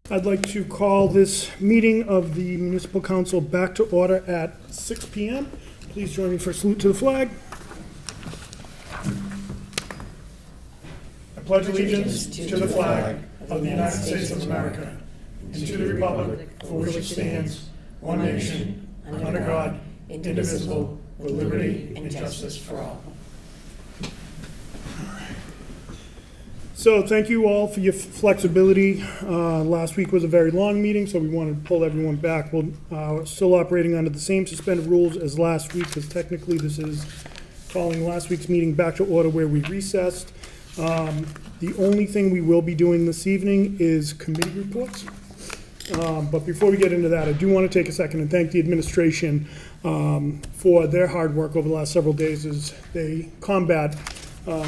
I'd like to call this meeting of the Municipal Council back to order at 6 p.m. Please join me for a salute to the flag. I pledge allegiance to the flag of the United States of America and to the republic for which it stands, one nation, under God, indivisible, with liberty and justice for all. So thank you all for your flexibility. Last week was a very long meeting, so we wanted to pull everyone back. We're still operating under the same suspended rules as last week, because technically this is calling last week's meeting back to order where we recessed. The only thing we will be doing this evening is committee reports. But before we get into that, I do want to take a second and thank the administration for their hard work over the last several days as they had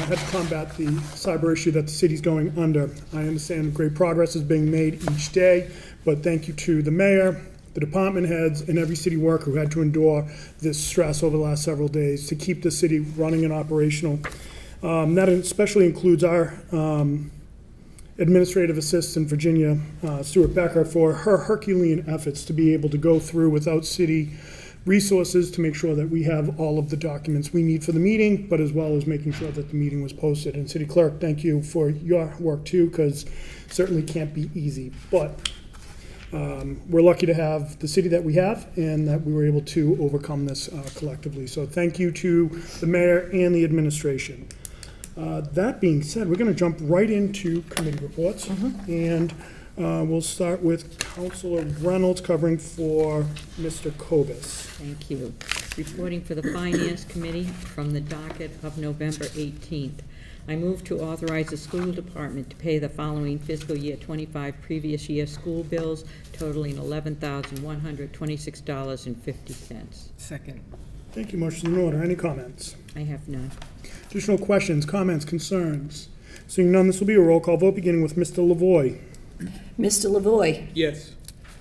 to combat the cyber issue that the city's going under. I understand great progress is being made each day, but thank you to the mayor, the department heads, and every city worker who had to endure this stress over the last several days to keep the city running and operational. That especially includes our administrative assistant, Virginia Stewart Becker, for her Herculean efforts to be able to go through without city resources to make sure that we have all of the documents we need for the meeting, but as well as making sure that the meeting was posted. And City Clerk, thank you for your work too, because certainly can't be easy. But we're lucky to have the city that we have and that we were able to overcome this collectively. So thank you to the mayor and the administration. That being said, we're going to jump right into committee reports. And we'll start with Councilor Reynolds covering for Mr. Kobus. Thank you. Reporting for the Finance Committee from the docket of November 18th. I move to authorize the school department to pay the following fiscal year 25 previous year school bills totaling $11,126.50. Second. Thank you. Motion in order. Any comments? I have none. Additional questions, comments, concerns? Seeing none, this will be a roll call vote beginning with Mr. Lavoy. Mr. Lavoy. Yes.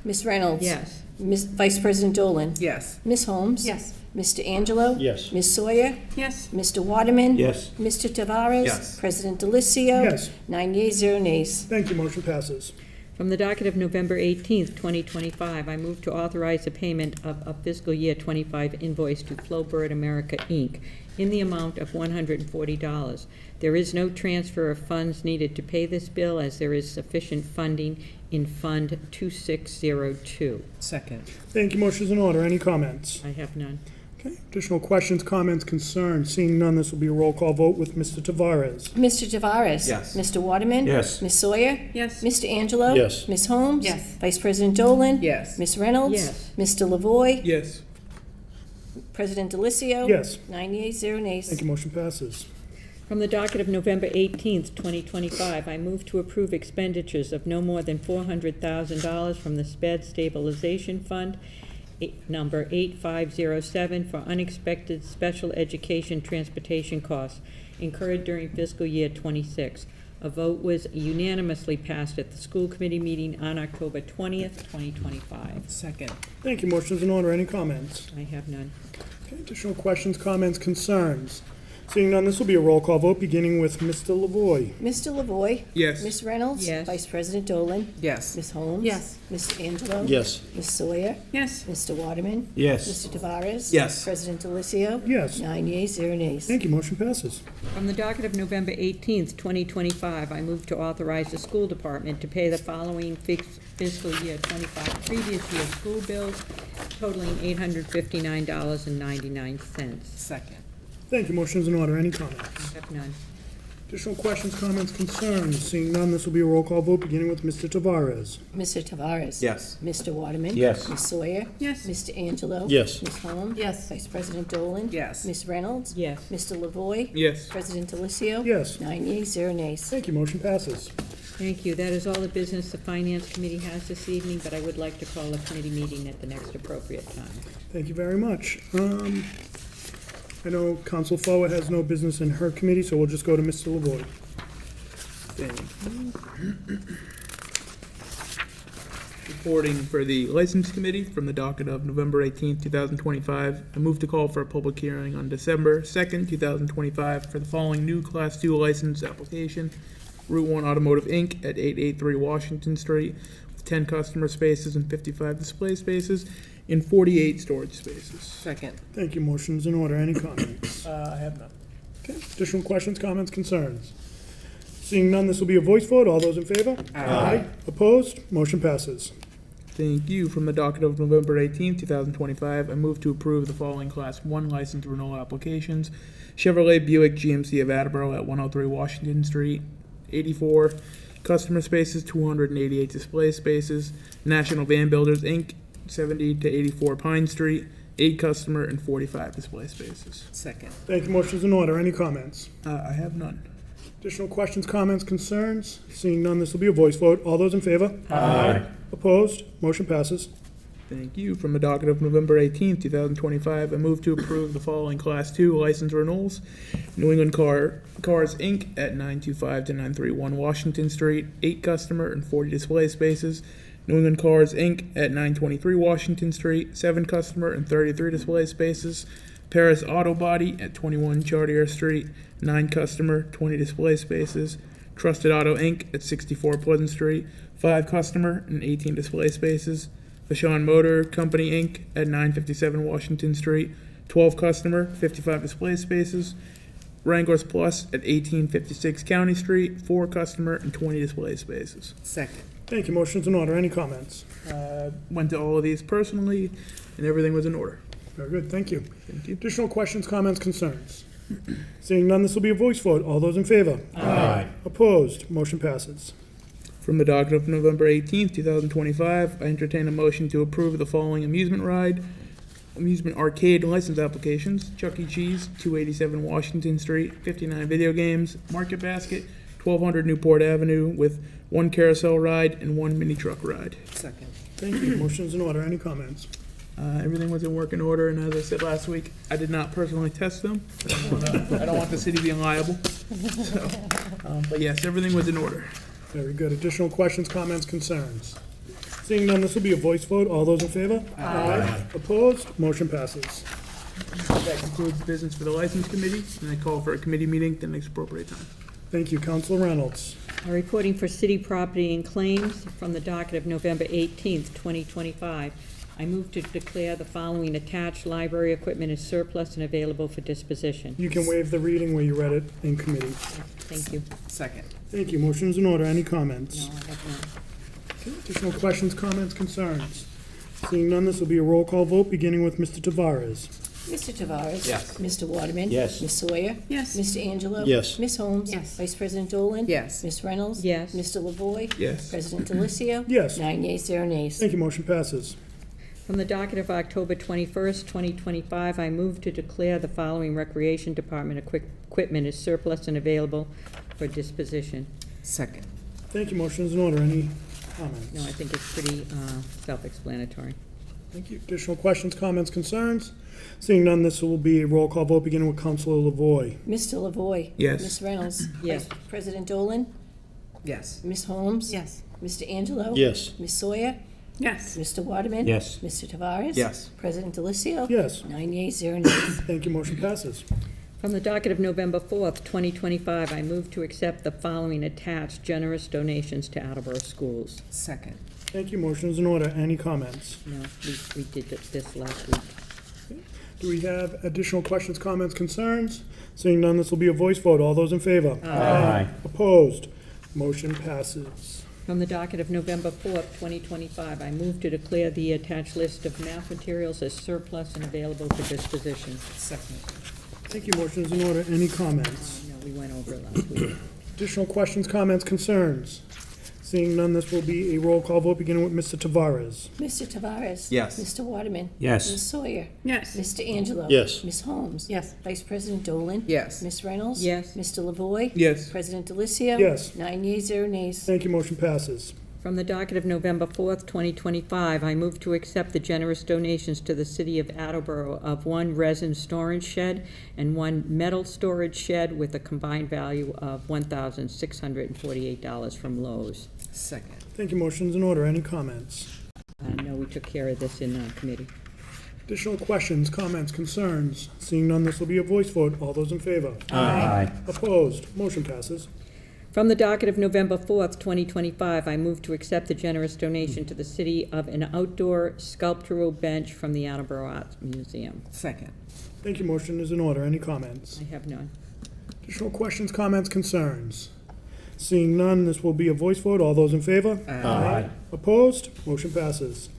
Ms. Reynolds. Yes. Vice President Dolan. Yes. Ms. Holmes. Yes. Mr. Angelo. Yes. Ms. Sawyer. Yes. Mr. Waterman. Yes. Mr. Tavares. Yes. President Delicio. Yes. 9 yeas, 0 nays. Thank you. Motion passes. From the docket of November 18th, 2025, I move to authorize the payment of a fiscal year 25 invoice to Flowbird America, Inc. in the amount of $140. There is no transfer of funds needed to pay this bill, as there is sufficient funding in Fund 2602. Second. Thank you. Motion is in order. Any comments? I have none. Okay. Additional questions, comments, concerns? Seeing none, this will be a roll call vote with Mr. Tavares. Mr. Tavares. Yes. Mr. Waterman. Yes. Ms. Sawyer. Yes. Mr. Angelo. Yes. Ms. Holmes. Yes. Vice President Dolan. Yes. Ms. Reynolds. Yes. Mr. Lavoy. Yes. President Delicio. Yes. 9 yeas, 0 nays. Thank you. Motion passes. From the docket of November 18th, 2025, I move to approve expenditures of no more than $400,000 from the SPED Stabilization Fund, number 8507, for unexpected special education transportation costs incurred during fiscal year 26. A vote was unanimously passed at the school committee meeting on October 20th, 2025. Second. Thank you. Motion is in order. Any comments? I have none. Okay. Additional questions, comments, concerns? Seeing none, this will be a roll call vote beginning with Mr. Lavoy. Mr. Lavoy. Yes. Ms. Reynolds. Yes. Vice President Dolan. Yes. Ms. Holmes. Yes. Mr. Angelo. Yes. Ms. Sawyer. Yes. Mr. Waterman. Yes. Mr. Tavares. Yes. President Delicio. Yes. 9 yeas, 0 nays. Thank you. Motion passes. From the docket of November 18th, 2025, I move to authorize the school department to pay the following fiscal year 25 previous year school bills totaling $859.99. Second. Thank you. Motion is in order. Any comments? I have none. Additional questions, comments, concerns? Seeing none, this will be a roll call vote beginning with Mr. Tavares. Mr. Tavares. Yes. Mr. Waterman. Yes. Ms. Sawyer. Yes. Mr. Angelo. Yes. Ms. Holmes. Yes. Vice President Dolan. Yes. Ms. Reynolds. Yes. Mr. Lavoy. Yes. President Delicio. Yes. 9 yeas, 0 nays. Thank you. Motion passes. Thank you. That is all the business the Finance Committee has this evening, but I would like to call a committee meeting at the next appropriate time. Thank you very much. I know Council Forward has no business in her committee, so we'll just go to Mr. Lavoy. Thank you. Reporting for the License Committee from the docket of November 18th, 2025. I move to call for a public hearing on December 2nd, 2025 for the following new Class 2 license application. Route 1 Automotive, Inc. at 883 Washington Street, with 10 customer spaces and 55 display spaces, and 48 storage spaces. Second. Thank you. Motion's in order. Any comments? I have none. Okay. Additional questions, comments, concerns? Seeing none, this will be a voice vote. All those in favor? Aye. Opposed? Motion passes. Thank you. From the docket of November 18th, 2025, I move to approve the following Class 1 license renewal applications. Chevrolet Buick GMC of Attleboro at 103 Washington Street, 84 customer spaces, 288 display spaces. National Van Builders, Inc., 70 to 84 Pine Street, 8 customer and 45 display spaces. Second. Thank you. Motion's in order. Any comments? I have none. Additional questions, comments, concerns? Seeing none, this will be a voice vote. All those in favor? Aye. Opposed? Motion passes. Thank you. From the docket of November 18th, 2025, I move to approve the following Class 2 license renewals. New England Cars, Inc. at 925 to 931 Washington Street, 8 customer and 40 display spaces. New England Cars, Inc. at 923 Washington Street, 7 customer and 33 display spaces. Paris Auto Body at 21 Chartier Street, 9 customer, 20 display spaces. Trusted Auto, Inc. at 64 Pleasant Street, 5 customer and 18 display spaces. Vashon Motor Company, Inc. at 957 Washington Street, 12 customer, 55 display spaces. Wranglers Plus at 1856 County Street, 4 customer and 20 display spaces. Second. Thank you. Motion's in order. Any comments? Went to all of these personally, and everything was in order. Very good. Thank you. Thank you. Additional questions, comments, concerns? Seeing none, this will be a voice vote. All those in favor? Aye. Opposed? Motion passes. From the docket of November 18th, 2025, I entertain a motion to approve the following amusement arcade license applications. Chuck E. Cheese, 287 Washington Street, 59 video games. Market Basket, 1200 Newport Avenue, with 1 carousel ride and 1 mini truck ride. Second. Thank you. Motion's in order. Any comments? Everything was in working order, and as I said last week, I did not personally test them. I don't want the city being liable. So, but yes, everything was in order. Very good. Additional questions, comments, concerns? Seeing none, this will be a voice vote. All those in favor? Aye. Opposed? Motion passes. That concludes business for the License Committee, and I call for a committee meeting at the next appropriate time. Thank you. Councilor Reynolds. Reporting for city property and claims from the docket of November 18th, 2025. I move to declare the following attached library equipment as surplus and available for disposition. You can waive the reading where you read it in committee. Thank you. Second. Thank you. Motion's in order. Any comments? No, I have none. Okay. Additional questions, comments, concerns? Seeing none, this will be a roll call vote, beginning with Mr. Tavares. Mr. Tavares? Yes. Mr. Waterman? Yes. Ms. Sawyer? Yes. Mr. Angelo? Yes. Ms. Holmes? Yes. Vice President Dolan? Yes. Ms. Reynolds? Yes. Mr. Lavoy? Yes. President Delicio? Yes. 9 yeas, 0 nays. Thank you. Motion passes. From the docket of October 21st, 2025, I move to declare the following Recreation Department equipment as surplus and available for disposition. Second. Thank you. Motion is in order. Any comments? No, I think it's pretty self-explanatory. Thank you. Additional questions, comments, concerns? Seeing none, this will be a roll call vote, beginning with Councilor Lavoy. Mr. Lavoy? Yes. Ms. Reynolds? Yes. Vice President Dolan? Yes. Ms. Holmes? Yes. Mr. Angelo? Yes. Ms. Sawyer? Yes. Mr. Waterman? Yes. Mr. Tavares? Yes. President Delicio? Yes. 9 yeas, 0 nays. Thank you. Motion passes. From the docket of November 4th, 2025, I move to accept the following attached generous donations to Attleboro schools. Second. Thank you. Motion is in order. Any comments? No, we did this last week. Do we have additional questions, comments, concerns? Seeing none, this will be a voice vote. All those in favor? Aye. Opposed? Motion passes. From the docket of November 4th, 2025, I move to declare the attached list of math materials as surplus and available for disposition. Second. Thank you. Motion is in order. Any comments? No, we went over it last week. Additional questions, comments, concerns? Seeing none, this will be a roll call vote, beginning with Mr. Tavares. Mr. Tavares? Yes. Mr. Waterman? Yes. Ms. Sawyer? Yes. Mr. Angelo? Yes. Ms. Holmes? Yes. Vice President Dolan? Yes. Ms. Reynolds? Yes. Mr. Lavoy? Yes. President Delicio? Yes. 9 yeas, 0 nays. Thank you. Motion passes. From the docket of November 4th, 2025, I move to accept the generous donations to the city of Attleboro of 1 resin storage shed and 1 metal storage shed with a combined value of $1,648 from Lowe's. Second. Thank you. Motion is in order. Any comments? No, we took care of this in committee. Additional questions, comments, concerns? Seeing none, this will be a voice vote. All those in favor? Aye. Opposed? Motion passes. From the docket of November 4th, 2025, I move to accept the generous donation to the city of an outdoor sculptural bench from the Attleboro Arts Museum. Second. Thank you. Motion is in order. Any comments? I have none. Additional questions, comments, concerns? Seeing none, this will be a voice vote. All those in favor? Aye. Opposed? Motion passes.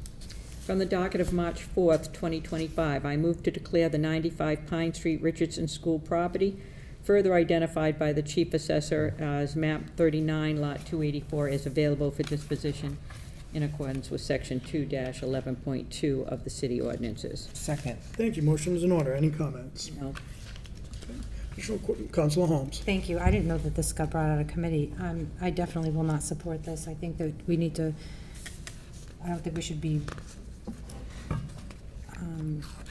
From the docket of March 4th, 2025, I move to declare the 95 Pine Street Richardson School property, further identified by the Chief Assessor as map 39, lot 284, as available for disposition in accordance with section 2-11.2 of the city ordinances. Second. Thank you. Motion is in order. Any comments? No. Councilor Holmes. Thank you. I didn't know that this got brought out of committee. I definitely will not support this. I think that we need to, I don't think we should be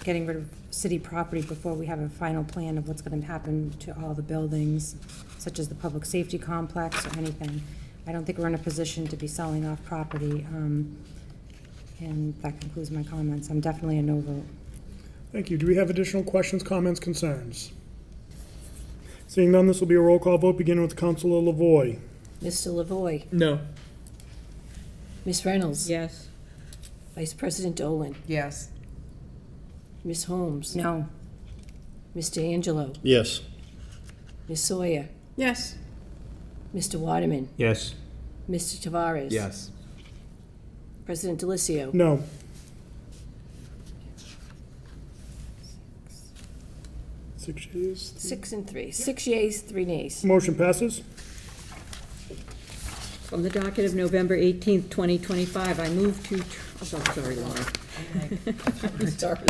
getting rid of city property before we have a final plan of what's going to happen to all the buildings, such as the public safety complex or anything. I don't think we're in a position to be selling off property. And that concludes my comments. I'm definitely a no vote. Thank you. Do we have additional questions, comments, concerns? Seeing none, this will be a roll call vote, beginning with Councilor Lavoy. Mr. Lavoy. No. Ms. Reynolds. Yes. Vice President Dolan. Yes. Ms. Holmes. No. Mr. Angelo. Yes. Ms. Sawyer. Yes. Mr. Waterman. Yes. Mr. Tavares. Yes. President Delicio. No. Six yeas. 6 and 3. 6 yeas, 3 nays. Motion passes. From the docket of November 18th, 2025, I move to, sorry, Lauren. Sorry.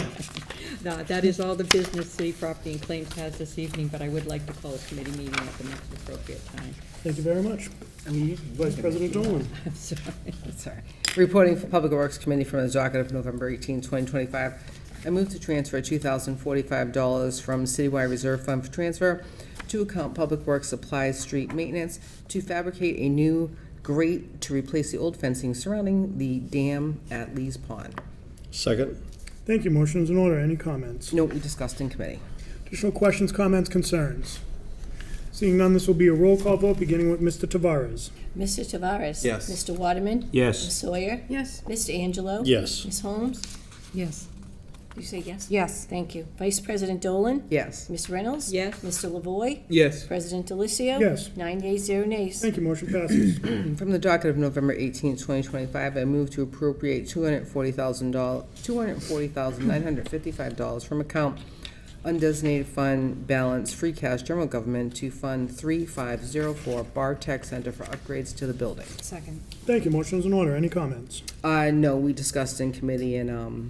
No, that is all the business city property and claims has this evening, but I would like to call a committee meeting at the next appropriate time. Thank you very much. Vice President Dolan. I'm sorry. Sorry. Reporting for Public Works Committee from the docket of November 18, 2025. I move to transfer $2,045 from Citywide Reserve Fund for transfer to account Public Works Supplies Street Maintenance to fabricate a new grate to replace the old fencing surrounding the dam at Lee's Pond. Second. Thank you. Motion is in order. Any comments? No, we discussed in committee. Additional questions, comments, concerns? Seeing none, this will be a roll call vote, beginning with Mr. Tavares. Mr. Tavares. Yes. Mr. Waterman. Ms. Yes. Sawyer. Yes. Mr. Angelo. Yes. Ms. Holmes. Yes. Did you say yes? Yes. Thank you. Vice President Dolan. Yes. Ms. Reynolds. Yes. Mr. Lavoy. Yes. President Delicio. Yes. 9 yeas, 0 nays. Thank you. Motion passes. From the docket of November 18, 2025, I move to appropriate $240,955 from account undesignated fund balance free cash general government to fund 3504 Bar Tech Center for upgrades to the building. Second. Thank you. Motion is in order. Any comments? No, we discussed in committee and,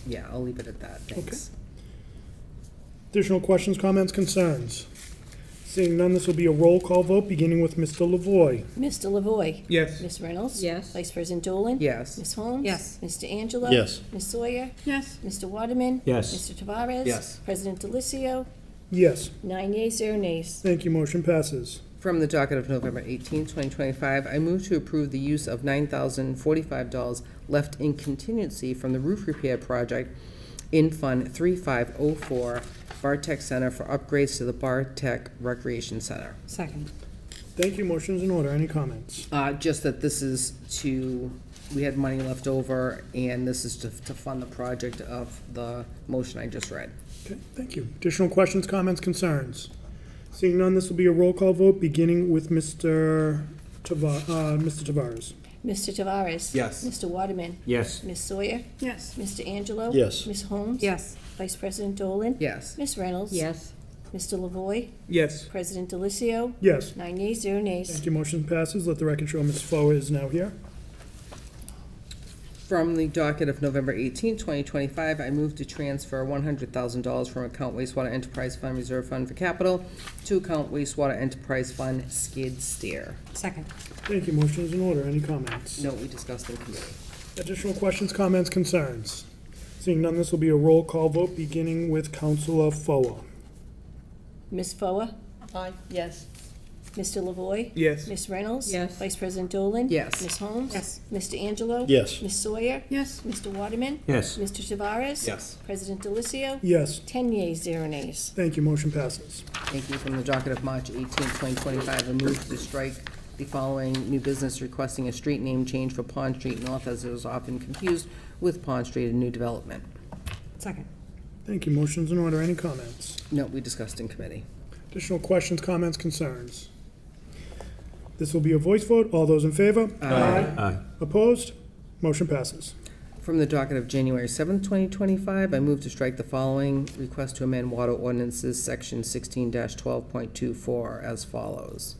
yeah, I'll leave it at that. Thanks. Additional questions, comments, concerns? Seeing none, this will be a roll call vote, beginning with Mr. Lavoy. Mr. Lavoy. Yes. Ms. Reynolds. Yes. Vice President Dolan. Yes. Ms. Holmes. Yes. Mr. Angelo. Yes. Ms. Sawyer. Yes. Mr. Waterman. Yes. Mr. Tavares. Yes. President Delicio. Yes. 9 yeas, 0 nays. Thank you. Motion passes. From the docket of November 18, 2025, I move to approve the use of $9,045 left in contingency from the roof repair project in Fund 3504 Bartech Center for upgrades to the Bartech Recreation Center. Second. Thank you. Motion is in order. Any comments? Just that this is we had money left over, and this is to fund the project of the motion I just read. Okay, thank you. Additional questions, comments, concerns? Seeing none, this will be a roll call vote, beginning with Mr. Tavares. Mr. Tavares. Yes. Mr. Waterman. Yes. Ms. Sawyer. Yes. Mr. Angelo. Yes. Ms. Holmes. Yes. Vice President Dolan. Yes. Ms. Reynolds. Yes. Mr. Lavoy. Yes. President Delicio. Yes. 9 yeas, 0 nays. Thank you. Motion passes. Let the record show Ms. Foa is now here. From the docket of November 18, 2025, I move to transfer $100,000 from account wastewater enterprise fund reserve fund for capital to account wastewater enterprise fund skid steer. Second. Thank you. Motion is in order. Any comments? No, we discussed in committee. Additional questions, comments, concerns? Seeing none, this will be a roll call vote, beginning with Councilor Foa. Ms. Foa. Aye. Yes. Mr. Lavoy? Yes. Ms. Reynolds? Yes. Vice President Dolan? Yes. Ms. Holmes? Yes. Mr. Angelo? Yes. Ms. Sawyer? Yes. Mr. Waterman? Yes. Mr. Tavares? Yes. President Delicio? Yes, 10 yeas, 0 nays. thank you, motion passes. Thank you. From the docket of March 18, 2025, I move to strike the following new business requesting a street name change for Pond Street North, as it was often confused with Pond Street in new development. Second. Thank you, motion's in order, any comments? No, we discussed in committee. Additional questions, comments, concerns? This will be a voice vote, all those in favor? Aye. Opposed? Motion passes. From the docket of January 7th, 2025, I move to strike the following request to amend water ordinances, section 16-12.24, as follows.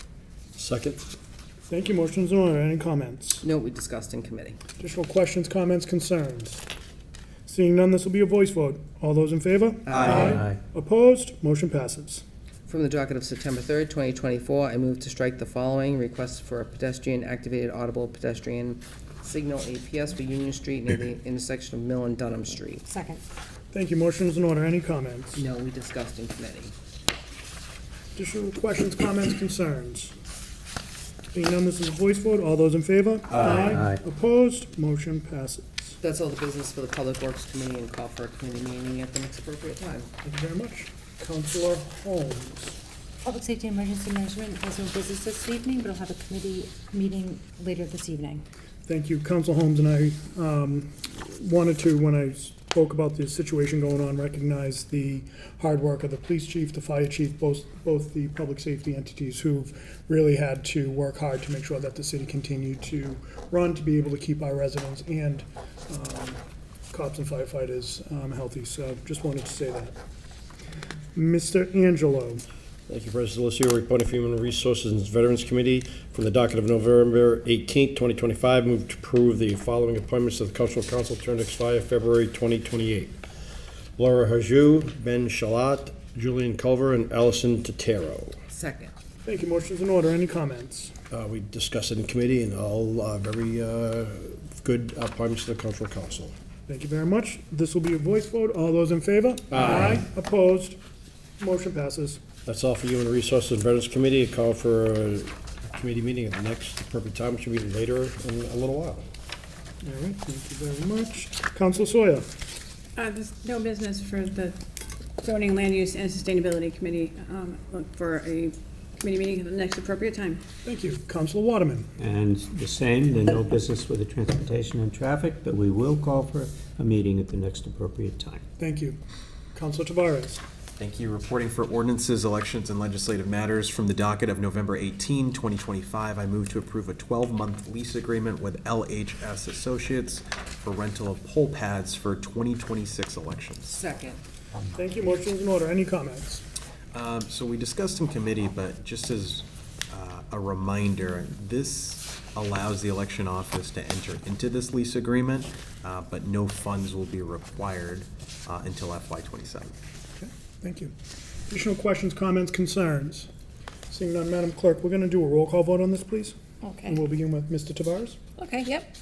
Second? Thank you, motion's in order, any comments? No, we discussed in committee. Additional questions, comments, concerns? Seeing none, this will be a voice vote. All those in favor? Aye. Opposed? Motion passes. From the docket of September 3rd, 2024, I move to strike the following request for a pedestrian-activated audible pedestrian signal APS for Union Street near the intersection of Mill and Dunham Street. Second. Thank you, motion's in order, any comments? No, we discussed in committee. Additional questions, comments, concerns? Seeing none, this is a voice vote. All those in favor? Aye. Opposed? Motion passes. That's all the business for the Public Works Committee, and call for a committee meeting at the next appropriate time. Thank you very much. Counselor Holmes. Public Safety and Emergency Management has no business this evening, but I'll have a committee meeting later this evening. Thank you. Council Holmes and I wanted to, when I spoke about the situation going on, recognize the hard work of the police chief, the fire chief, both the public safety entities who've really had to work hard to make sure that the city continued to run, to be able to keep our residents and cops and firefighters healthy. So just wanted to say that. Mr. Angelo. Thank you, President Delicio. Reporting for Human Resources and Veterans Committee from the docket of November 18th, 2025. Move to approve the following appointments to the Cultural Council term to expire February 2028. Laura Hajou, Ben Shalat, Julian Culver, and Allison Totero. Second. Thank you. Motion's in order. Any comments? We discussed it in committee, and all very good appointments to the Cultural Council. Thank you very much. This will be a voice vote. All those in favor? Aye. Opposed? Motion passes. That's all for Human Resources and Veterans Committee. A call for a committee meeting at the next appropriate time, which will be later in a little while. All right, thank you very much. Council Sawyer. There's no business for the Zoning, Land Use, and Sustainability Committee. Look for a committee meeting at the next appropriate time. Thank you. Council Waterman. And the same, there's no business for the transportation and traffic, but we will call for a meeting at the next appropriate time. Thank you. Council Tavares. Thank you. Reporting for ordinances, elections, and legislative matters from the docket of November 18, 2025. I move to approve a 12-month lease agreement with LHS Associates for rental of poll pads for 2026 elections. Second. Thank you. Motion's in order. Any comments? So we discussed in committee, but just as a reminder, this allows the election office to enter into this lease agreement, but no funds will be required until FY27. Okay, thank you. Additional questions, comments, concerns? Seeing none, Madam Clerk, we're going to do a roll call vote on this, please. Okay. And we'll begin with Mr. Tavares. Okay, yep.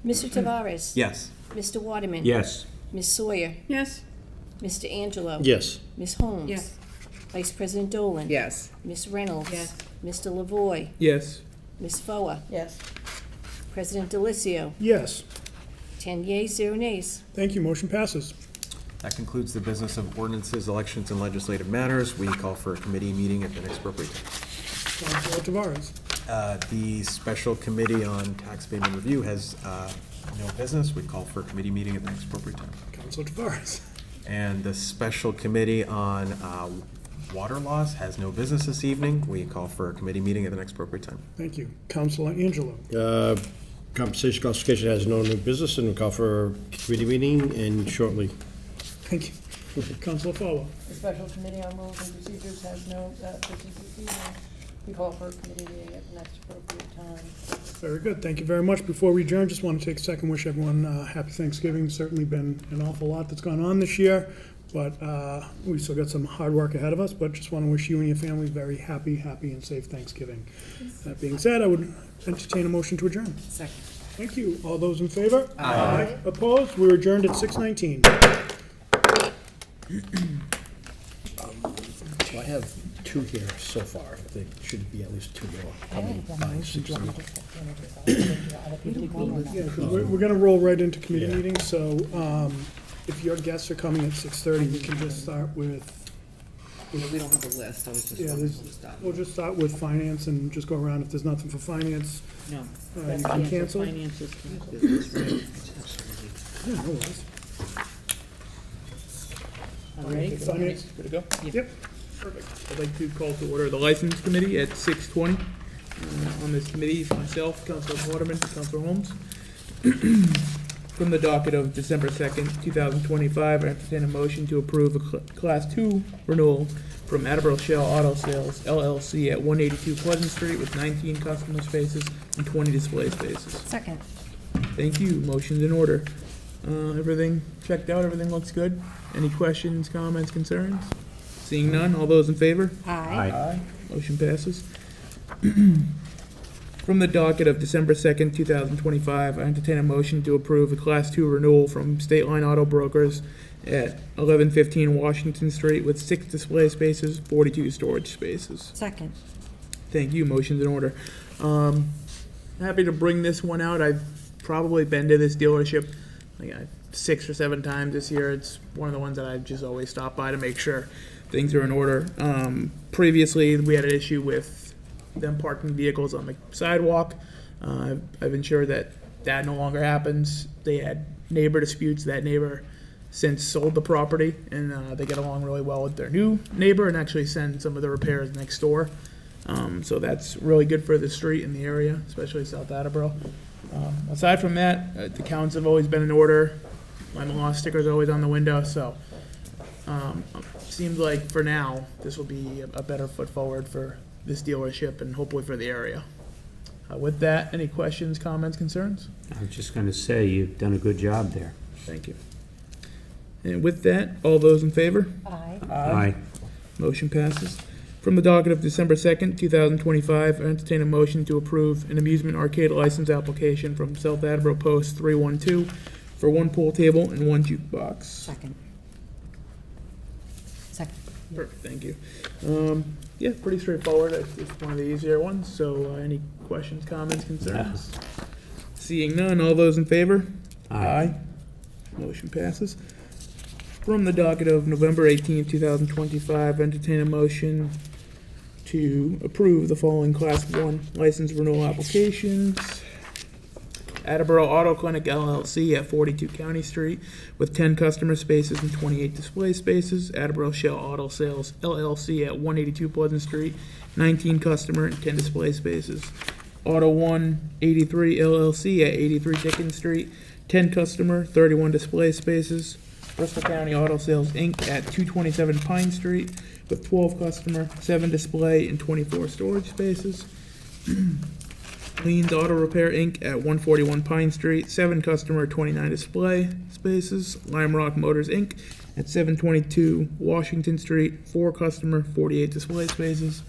Mr. Tavares? Yes. Mr. Waterman? Yes. Ms. Sawyer? Yes? Mr. Angelo? Yes. Ms. Holmes? Yes. Vice President Dolan? Yes. Ms. Reynolds? Yes. Mr. Lavoy? Yes. Ms. Foa? Yes. President Delicio? Yes. 10 yeas, 0 nays. Thank you. Motion passes. That concludes the business of ordinances, elections, and legislative matters. We call for a committee meeting at the next appropriate time. Councilor Tavares. The special committee on tax payment review has no business. We call for a committee meeting at the next appropriate time. Councilor Tavares. And the special committee on water loss has no business this evening. We call for a committee meeting at the next appropriate time. Thank you. Councilor Angelo. Compensation classification has no new business, and we call for a committee meeting and shortly. Thank you. Councilor Foa. The Special Committee on Rules and Procedures has no business this evening. We call for a committee meeting at the next appropriate time. Very good. Thank you very much. Before we adjourn, just want to take a second, wish everyone happy Thanksgiving. Certainly been an awful lot that's gone on this year, but we still got some hard work ahead of us, but just want to wish you and your family very happy and safe Thanksgiving. That being said, I would entertain a motion to adjourn. Second. Thank you. All those in favor? Aye. Opposed? We're adjourned at 6:19. So I have 2 here so far. There should be at least 2 more coming by 6:30. Yeah, 'cause we're gonna roll right into committee meetings, so, if your guests are coming at 6:30, we can just start with, We don't have a list, I was just yeah, wondering there's, who to start. we'll just start with finance and just go around. If there's nothing for finance, No. you can cancel. Finance is canceled. Yeah, no worries. All right. Finance, Good to go? yep. Perfect. I'd like to call to order the License Committee at 6:20. On this committee is myself, Councilor Waterman, Councilor Holmes. From the docket of December 2nd, 2025, I entertain a motion to approve a Class 2 renewal from Attleboro Shell Auto Sales LLC at 182 Pleasant Street with 19 customer spaces and 20 display spaces. Second. Thank you. Motion's in order. Everything checked out? Everything looks good? Any questions, comments, concerns? Seeing none, all those in favor? Aye. Motion passes. From the docket of December 2nd, 2025, I entertain a motion to approve a Class 2 renewal from State Line Auto Brokers at 1115 Washington Street with 6 display spaces, 42 storage spaces. Second. Thank you. Motion's in order. Happy to bring this one out. I've probably been to this dealership like 6 or 7 times this year. It's one of the ones that I just always stop by to make sure things are in order. Previously, we had an issue with them parking vehicles on the sidewalk. I've ensured that that no longer happens. They had neighbor disputes. That neighbor since sold the property, and they get along really well with their new neighbor and actually send some of the repairs next door. So that's really good for the street and the area, especially South Attleboro. Aside from that, the counts have always been in order. My in-law sticker's always on the window, so seems like for now, this will be a better foot forward for this dealership and hopefully for the area. With that, any questions, comments, concerns? I was just going to say, you've done a good job there. Thank you. And with that, all those in favor? Aye. Aye. Motion passes. From the docket of December 2nd, 2025, I entertain a motion to approve an amusement arcade license application from South Attleboro Post 312 for 1 pool table and 1 jukebox. Second. Second. Perfect, thank you. Yeah, pretty straightforward. It's one of the easier ones, so any questions, comments, concerns? Seeing none, all those in favor? Aye. Motion passes. From the docket of November 18th, 2025, entertain a motion to approve the following Class 1 license renewal applications. Attleboro Auto Clinic LLC at 42 County Street with 10 customer spaces and 28 display spaces. Attleboro Shell Auto Sales LLC at 182 Pleasant Street, 19 customer and 10 display spaces. Auto 183 LLC at 83 Dickens Street, 10 customer, 31 display spaces. Bristol County Auto Sales Inc. at 227 Pine Street with 12 customer, 7 display and 24 storage spaces. Leans Auto Repair Inc. at 141 Pine Street, 7 customer, 29 display spaces. Lime Rock Motors Inc. at 722 Washington Street, 4 customer, 48 display spaces.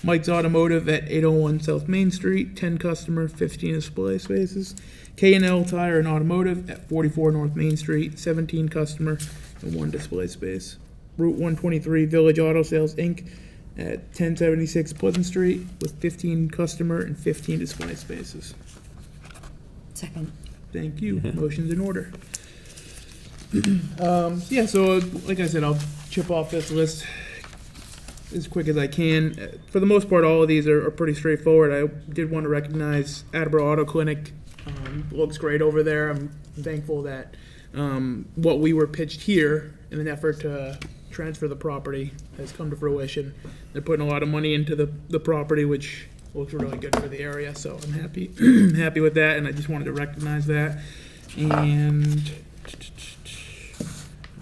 Mike's Automotive at 801 South Main Street, 10 customer, 15 display spaces. K&L Tire and Automotive at 44 North Main Street, 17 customer and 1 display space. Route 123 Village Auto Sales Inc. at 1076 Pleasant Street with 15 customer and 15 display spaces. Second. Thank you. Motion's in order. Yeah, so like I said, I'll chip off this list as quick as I can. For the most part, all of these are pretty straightforward. I did want to recognize Attleboro Auto Clinic. Looks great over there. I'm thankful that what we were pitched here in an effort to transfer the property has come to fruition. They're putting a lot of money into the property, which looks really good for the area, so I'm happy happy with that, and I just wanted to recognize that. And I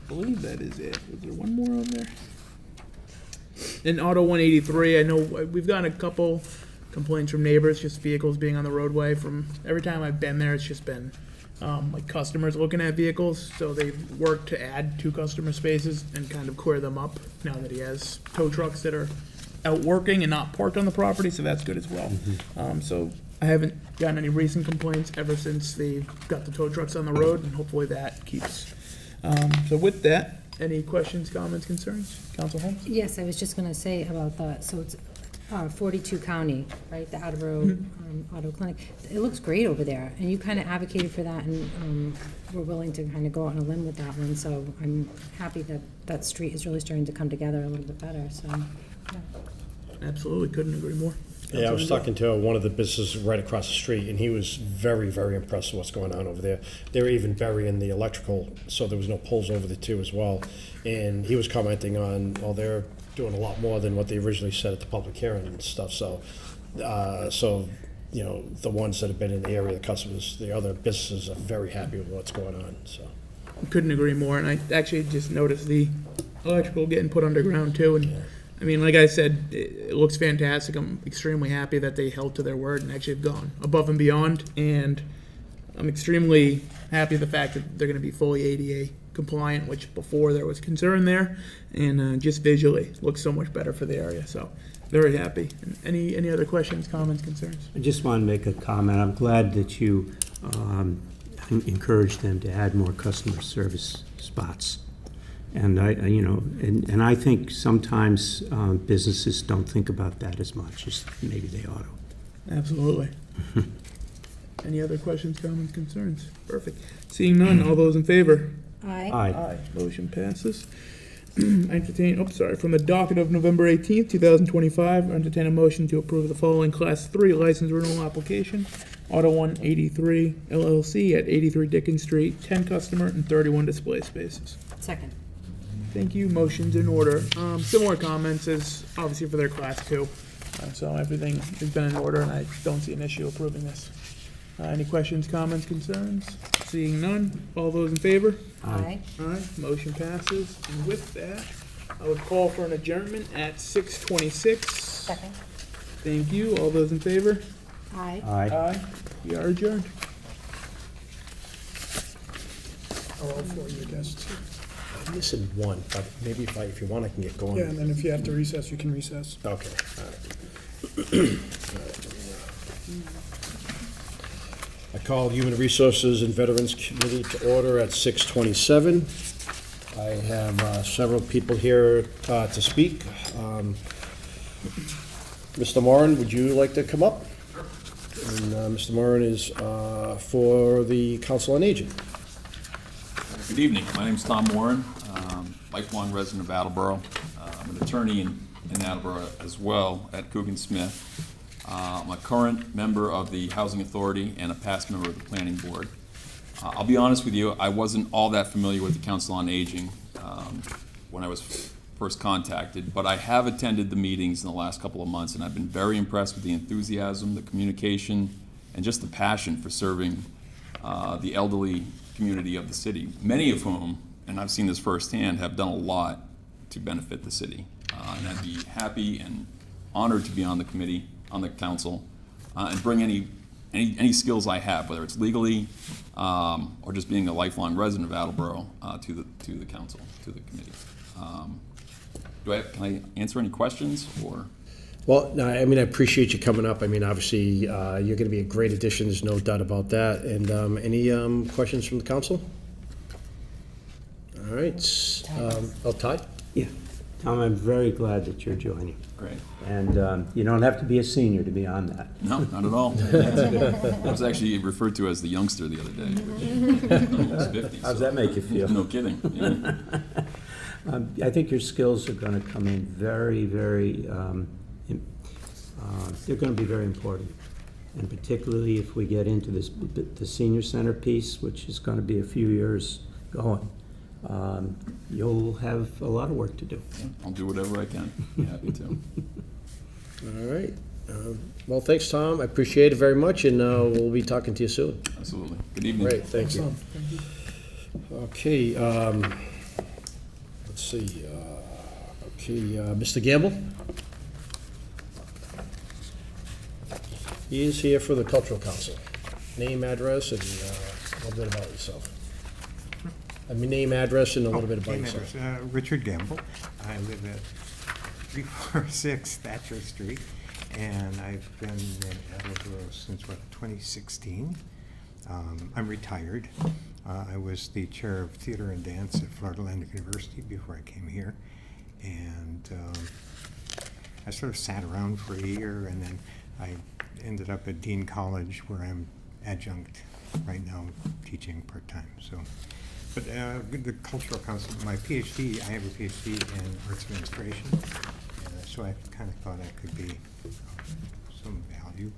believe that is it. Was there one more on there? In Auto 183, I know we've gotten a couple complaints from neighbors, just vehicles being on the roadway. From every time I've been there, it's just been like customers looking at vehicles, so they've worked to add 2 customer spaces and kind of clear them up now that he has tow trucks that are out working and not parked on the property, so that's good as well. So I haven't gotten any recent complaints ever since they got the tow trucks on the road, and hopefully that keeps. So with that, Any questions, comments, concerns? Council Holmes? Yes, I was just gonna say about the, so it's 42 County, right, the Attleboro Auto Clinic. It looks great over there, and you kind of advocated for that, and we're willing to kind of go out on a limb with that one, so I'm happy that that street is really starting to come together a little bit better, so, yeah. Absolutely, couldn't agree more. Yeah, I was talking to one of the businesses right across the street, and he was very, very impressed with what's going on over there. They were even burying the electrical, so there was no poles over there too as well. And he was commenting on, well, they're doing a lot more than what they originally said at the public hearing and stuff, so, you know, the ones that have been in the area, the customers, the other businesses are very happy with what's going on, so. Couldn't agree more, and I actually just noticed the electrical getting put underground too, and, I mean, like I said, it looks fantastic. I'm extremely happy that they held to their word and actually have gone above and beyond, and I'm extremely happy the fact that they're gonna be fully ADA compliant, which before there was concern there, and just visually, looks so much better for the area, so very happy. And any other questions, comments, concerns? I just want to make a comment. I'm glad that you encouraged them to add more customer service spots. And and I think sometimes businesses don't think about that as much as maybe they ought to. Absolutely. Any other questions, comments, concerns? Perfect. Seeing none, all those in favor? Aye. Aye. Motion passes. From the docket of November 18th, 2025, entertain a motion to approve the following Class 3 license renewal application. Auto 183 LLC at 83 Dickens Street, 10 customer and 31 display spaces. Second. Thank you. Motion's in order. Similar comments as obviously for their Class 2. So everything has been in order, and I don't see an issue approving this. Any questions, comments, concerns? Seeing none, all those in favor? Aye. Aye, motion passes. And with that, I would call for an adjournment at 6:26. Second. Thank you. All those in favor? Aye. Aye. Aye. We are adjourned. Are all four of your guests? I'm missing one, but maybe if you want, I can get going. Yeah, and then if you have to recess, you can recess. Okay, all right. I call Human Resources and Veterans Committee to order at 6:27. I have several people here to speak. Mr. Moran, would you like to come up? And Mr. Moran is for the Council on Aging. Good evening. My name's Tom Warren, lifelong resident of Attleboro. I'm an attorney in Attleboro as well at Coogan Smith. I'm a current member of the Housing Authority and a past member of the Planning Board. I'll be honest with you, I wasn't all that familiar with the Council on Aging when I was first contacted, but I have attended the meetings in the last couple of months, and I've been very impressed with the enthusiasm, the communication, and just the passion for serving the elderly community of the city, many of whom, and I've seen this firsthand, have done a lot to benefit the city. And I'd be happy and honored to be on the committee, on the council, and bring any skills I have, whether it's legally or just being a lifelong resident of Attleboro, to the council, to the committee. Can I answer any questions or? Well, no, I mean, I appreciate you coming up. I mean, obviously, you're going to be a great addition, there's no doubt about that. And any questions from the council? All right. Ty? Yeah. Tom, I'm very glad that you're joining. Great. And you don't have to be a senior to be on that. No, not at all. I was actually referred to as the youngster the other day. I'm almost 50. How's that make you feel? No kidding. Yeah. I think your skills are going to come in very, very, they're going to be very important. And particularly if we get into the senior center piece, which is going to be a few years going, you'll have a lot of work to do. Yeah, I'll do whatever I can. Be happy to. All right. Well, thanks, Tom. I appreciate it very much, and we'll be talking to you soon. Absolutely. Good evening. Great, thank you. Okay, let's see. Mr. Gamble? He is here for the Cultural Council. Name, address, and a little bit about yourself. I mean, name, address, and a little bit about Name, yourself. address, Richard Gamble. I live at 346 Thatcher Street, and I've been in Attleboro since, 2016. I'm retired. I was the chair of theater and dance at Florida Atlantic University before I came here. And I sort of sat around for a year, and then I ended up at Dean College, where I'm adjunct right now, teaching part-time. So, but the Cultural Council, my PhD, I have a PhD in arts administration, so I kind of thought I could be of some value.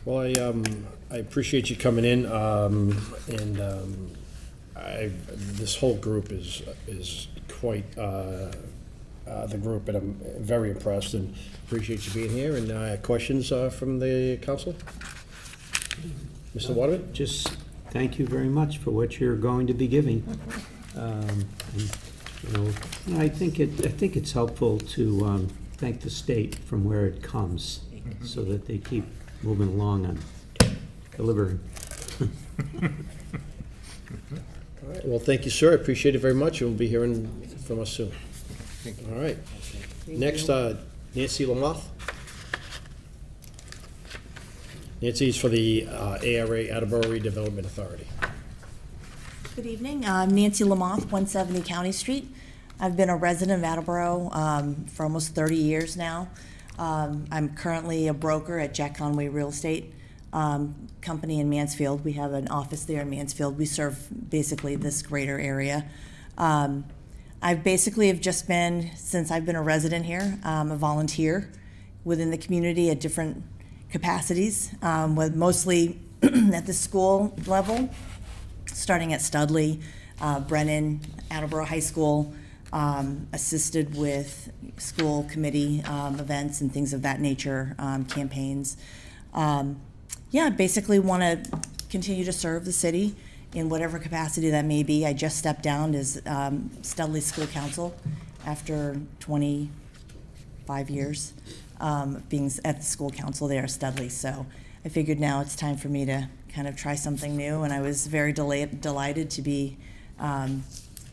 Well, I appreciate you coming in, this whole group is quite the group, and I'm very impressed and appreciate you being here. And questions from the council? Mr. Waterman? Just thank you very much for what you're going to be giving. And, I think it's helpful to thank the state from where it comes, so that they keep moving along on delivering. All right, well, thank you, sir. I appreciate it very much. You'll be hearing from us soon. All right. Next, Nancy Lamoth. Nancy's for the ARA, Attleboro Redevelopment Authority. Good evening. I'm Nancy Lamoth, 170 County Street. I've been a resident of Attleboro for almost 30 years now. I'm currently a broker at Jack Conway Real Estate Company in Mansfield. We have an office there in Mansfield. We serve basically this greater area. I basically have just been, since I've been a resident here, a volunteer within the community at different capacities, with mostly at the school level, starting at Studley, Brennan, Attleboro High School, assisted with school committee events and things of that nature, campaigns. Yeah, basically want to continue to serve the city in whatever capacity that may be. I just stepped down as Studley School Council after 25 years being at the school council there at Studley. So I figured now it's time for me to kind of try something new, and I was very delighted to be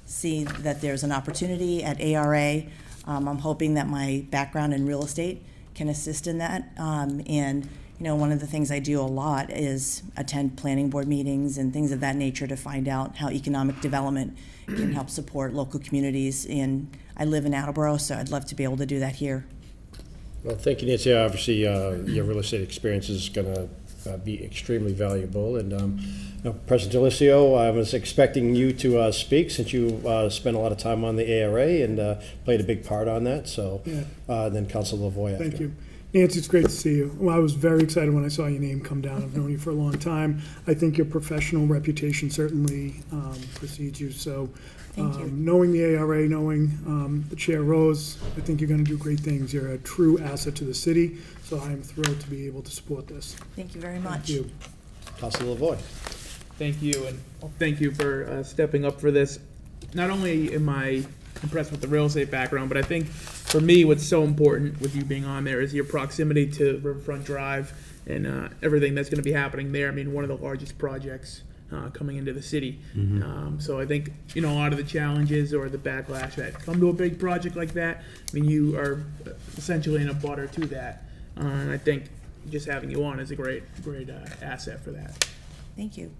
see that there's an opportunity at ARA. I'm hoping that my background in real estate can assist in that. And one of the things I do a lot is attend planning board meetings and things of that nature to find out how economic development can help support local communities. And I live in Attleboro, so I'd love to be able to do that here. Well, thank you, Nancy. Obviously, your real estate experience is going to be extremely valuable. And President Delicio, I was expecting you to speak, since you spent a lot of time on the ARA and played a big part on that. So then Councilor Lavoie after. Thank you. Nancy, it's great to see you. Well, I was very excited when I saw your name come down. I've known you for a long time. I think your professional reputation certainly precedes you. So Thank you. Knowing the ARA, knowing the Chair Rose, I think you're going to do great things. You're a true asset to the city, so I am thrilled to be able to support this. Thank you very much. Thank you. Councilor Lavoie. Thank you, and thank you for stepping up for this. Not only am I impressed with the real estate background, but I think for me, what's so important with you being on there is your proximity to Riverfront Drive and everything that's going to be happening there. I mean, one of the largest projects coming into the city. So I think, a lot of the challenges or the backlash that come to a big project like that, I mean, you are essentially in a butter to that. And I think just having you on is a great asset for that. Thank you.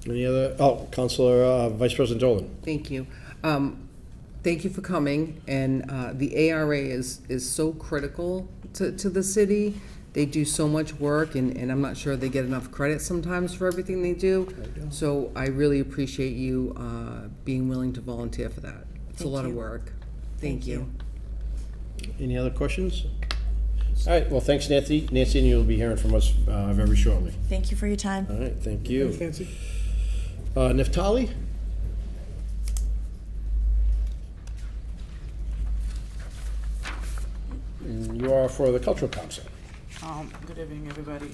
Any other? Oh, Councilor Vice President Dolan. Thank you. Thank you for coming. And the ARA is so critical to the city. They do so much work, and I'm not sure they get enough credit sometimes for everything they do. So I really appreciate you being willing to volunteer for that. It's a lot of work. Thank you. Any other questions? All right, well, thanks, Nancy. Nancy, and you'll be hearing from us very shortly. Thank you for your time. All right, thank you. Thanks, Nancy. Naftali? And you are for the Cultural Council. Good evening, everybody,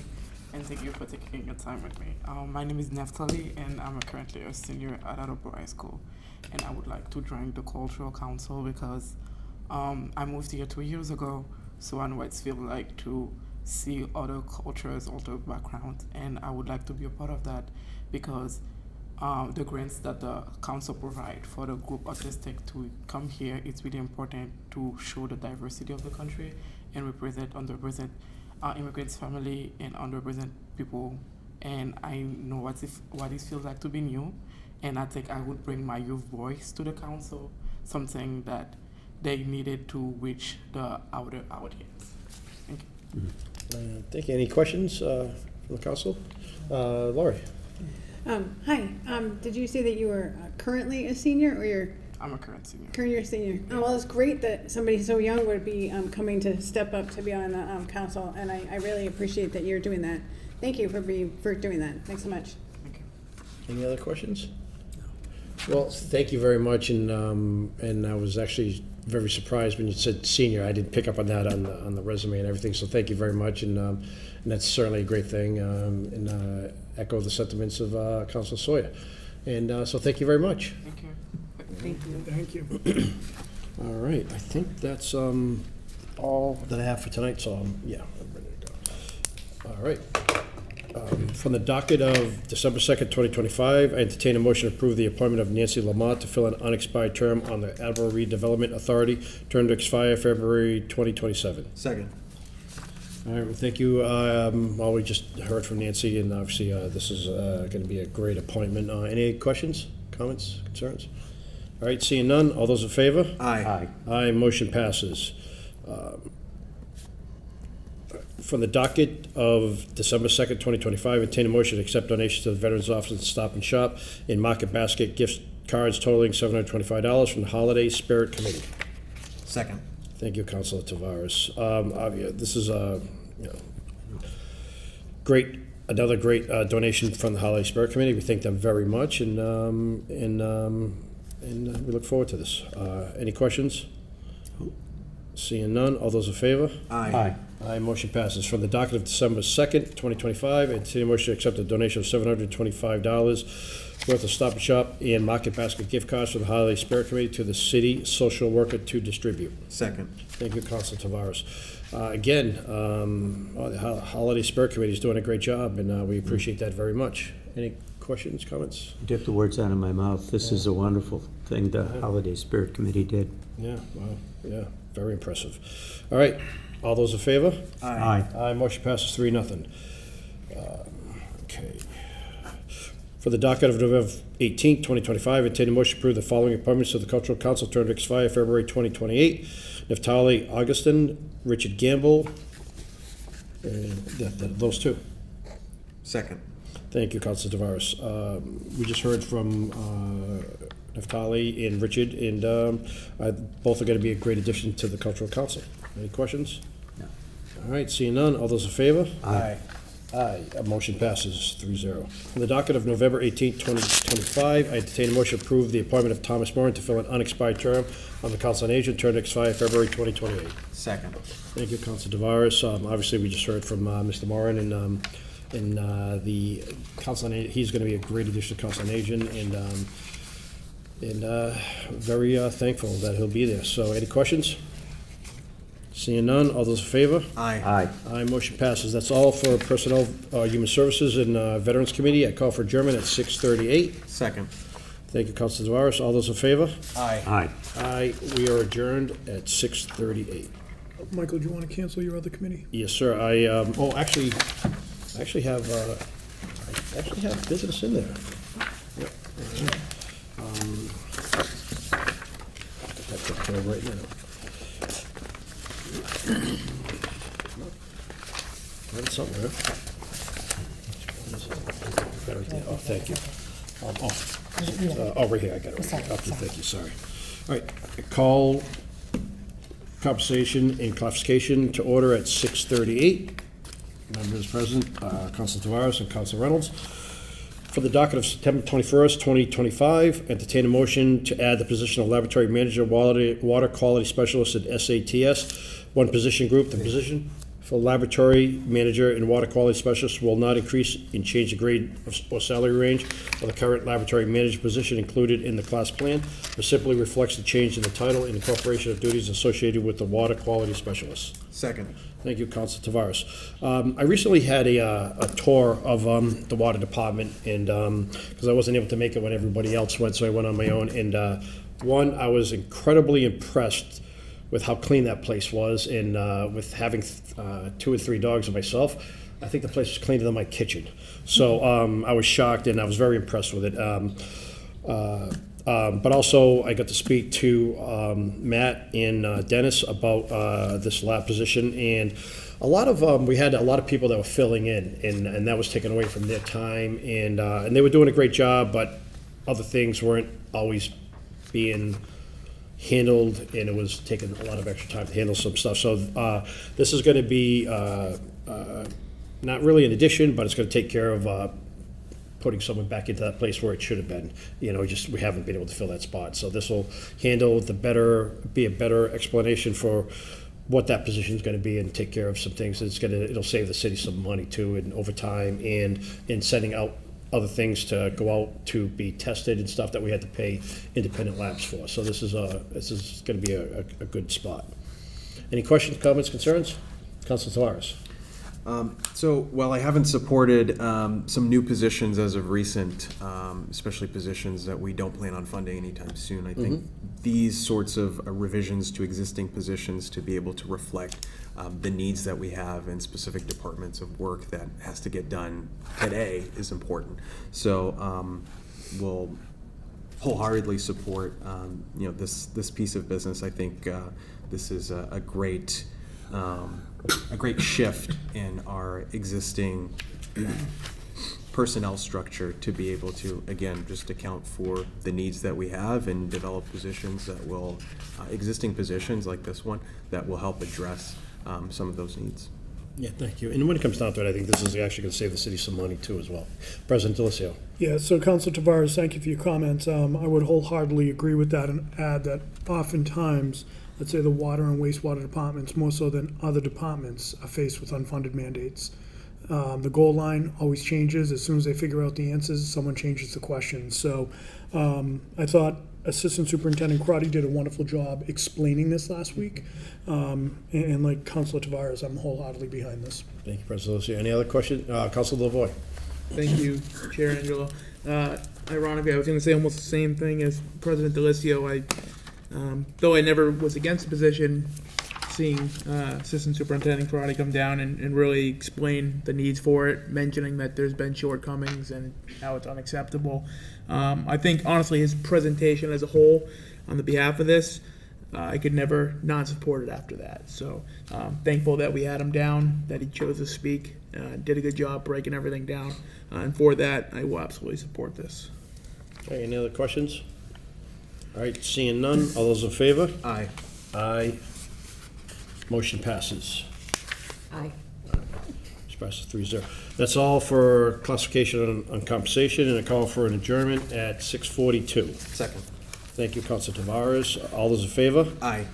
and thank you for taking your time with me. My name is Naftali, and I'm currently a senior at Attleboro High School, and I would like to join the Cultural Council because I moved here 2 years ago, so I know what it feels like to see other cultures, other backgrounds, and I would like to be a part of that because the grants that the council provide for the group autistic to come here, it's really important to show the diversity of the country and represent underrepresented immigrants family and underrepresented people and I know what it feels like to be new, and I think I would bring my youth voice to the council, something that they needed to reach the outer audience. Thank you. Thank you. Any questions from the council? Laurie? Hi, did you say that you were currently a senior, or you're? I'm a current senior. Current year senior. Oh, well, it's great that somebody so young would be coming to step up to be on the council, and I really appreciate that you're doing that. Thank you for doing that. Thanks so much. Thank you. Any other questions? Well, thank you very much, and I was actually very surprised when you said senior. I didn't pick up on that on the resume and everything, so thank you very much, and that's certainly a great thing, and echo the sentiments of Councilor Sawyer. And so thank you very much. Thank you. Thank you. All right, I think that's all that I have for tonight, so yeah, I'm ready to go. All right. From the docket of December 2nd, 2025, I entertain a motion to approve the appointment of Nancy Lamont to fill an unexpired term on the Attleboro Redevelopment Authority, term to expire February 2027. Second. All right, well, thank you. Well, we just heard from Nancy, and obviously this is going to be a great appointment. Any questions, comments, concerns? All right, seeing none, all those in favor? Aye. Aye, motion passes. From the docket of December 2nd, 2025, entertain a motion to accept donations to the Veterans Office and Stop and Shop in Market Basket gift cards totaling $725 from the Holiday Spirit Committee. Second. Thank you, Councilor Tavares. This is another great donation from the Holiday Spirit Committee. We thank them very much, and we look forward to this. Any questions? Seeing none, all those in favor? Aye. Aye, motion passes. From the docket of December 2nd, 2025, entertain a motion to accept a donation of $725 worth of Stop and Shop and Market Basket gift cards from the Holiday Spirit Committee to the city social worker to distribute. Second. Thank you, Councilor Tavares. Again, the Holiday Spirit Committee is doing a great job, and we appreciate that very much. Any questions, comments? Get the words out of my mouth. This is a wonderful thing the Holiday Spirit Committee did. Yeah, wow, yeah, very impressive. All right, all those in favor? Aye. Aye, motion passes 3-0. Okay. For the docket of November 18th, 2025, entertain a motion to approve the following appointments to the Cultural Council, term to expire February 2028. Naftali Augustin, Richard Gamble, and those two. Second. Thank you, Councilor Tavares. We just heard from Naftali and Richard, and both are going to be a great addition to the Cultural Council. Any questions? No. All right, seeing none, all those in favor? Aye. Aye, motion passes 3-0. From the docket of November 18th, 2025, I entertain a motion to approve the appointment of Thomas Moran to fill an unexpired term on the Council on Aging, term to expire February 2028. Second. Thank you, Councilor Tavares. Obviously, we just heard from Mr. Moran, and the Council on Aging, he's going to be a great addition to Council on Aging, and very thankful that he'll be there. So, any questions? Seeing none, all those in favor? Aye. Aye. Aye, motion passes. That's all for Personnel, Human Services, and Veterans Committee. I call for adjournment at 6:38. Second. Thank you, Councilor Tavares. All those in favor? Aye. Aye. Aye, we are adjourned at 6:38. Michael, do you want to cancel your other committee? Yes, sir. I actually have business in there. Yep. I'll get that taken care of right now. Got it somewhere. Oh, thank you. Right here, I got it. Okay, thank you, sorry. All right, I call compensation and classification to order at 6:38. Members present, Councilor Tavares and Councilor Reynolds. For the docket of September 21st, 2025, entertain a motion to add the position of Laboratory Manager, Water Quality Specialist at SATS. One position group. The position for Laboratory Manager and Water Quality Specialist will not increase and change the grade or salary range of the current Laboratory Manager position included in the class plan, but simply reflects the change in the title and incorporation of duties associated with the Water Quality Specialist. Second. Thank you, Councilor Tavares. I recently had a tour of the water department, and because I wasn't able to make it when everybody else went, so I went on my own. And I was incredibly impressed with how clean that place was, and with having 2 or 3 dogs of myself, I think the place is cleaner than my kitchen. So I was shocked, and I was very impressed with it. But also, I got to speak to Matt and Dennis about this lab position, and a lot of we had a lot of people that were filling in, and that was taken away from their time, and they were doing a great job, but other things weren't always being handled, and it was taking a lot of extra time to handle some stuff. So this is going to be not really an addition, but it's going to take care of putting someone back into that place where it should have been. You know, just we haven't been able to fill that spot. So this will handle be a better explanation for what that position is going to be and take care of some things. It'll save the city some money too, and overtime, and in sending out other things to go out to be tested and stuff that we had to pay independent labs for. So this is going to be a good spot. Any questions, comments, concerns? Councilor Tavares. So while I haven't supported some new positions as of recent, especially positions that we don't plan on funding anytime soon, I think these sorts of revisions to existing positions to be able to reflect the needs that we have in specific departments of work that has to get done today is important. So we'll wholeheartedly support this piece of business. I think this is a great shift in our existing personnel structure to be able to, again, just account for the needs that we have and develop positions that will, existing positions like this one, that will help address some of those needs. Yeah, thank you. And when it comes down to it, I think this is actually going to save the city some money too as well. President Delicio. Yeah, so Councilor Tavares, thank you for your comments. I would wholeheartedly agree with that and add that oftentimes, let's say the water and wastewater departments, more so than other departments, are faced with unfunded mandates. The goal line always changes. As soon as they figure out the answers, someone changes the question. So I thought Assistant Superintendent Crotty did a wonderful job explaining this last week. And like Councilor Tavares, I'm wholeheartedly behind this. Thank you, President Delicio. Any other questions? Councilor Lavoy. Thank you, Chair Angelo. Ironically, I was going to say almost the same thing as President Delicio. Though I never was against the position, seeing Assistant Superintendent Karate come down and really explain the needs for it, mentioning that there's been shortcomings and how it's unacceptable. I think, honestly, his presentation as a whole on the behalf of this, I could never not support it after that. So thankful that we had him down, that he chose to speak, did a good job breaking everything down. And for that, I will absolutely support this. Okay, any other questions? All right, seeing none, all those in favor? Aye. Aye. Motion passes. Aye. This passes 3-0. That's all for classification on compensation, and a call for an adjournment at 6:42. Second. Thank you, Councilor Tavares. All those in favor? Aye.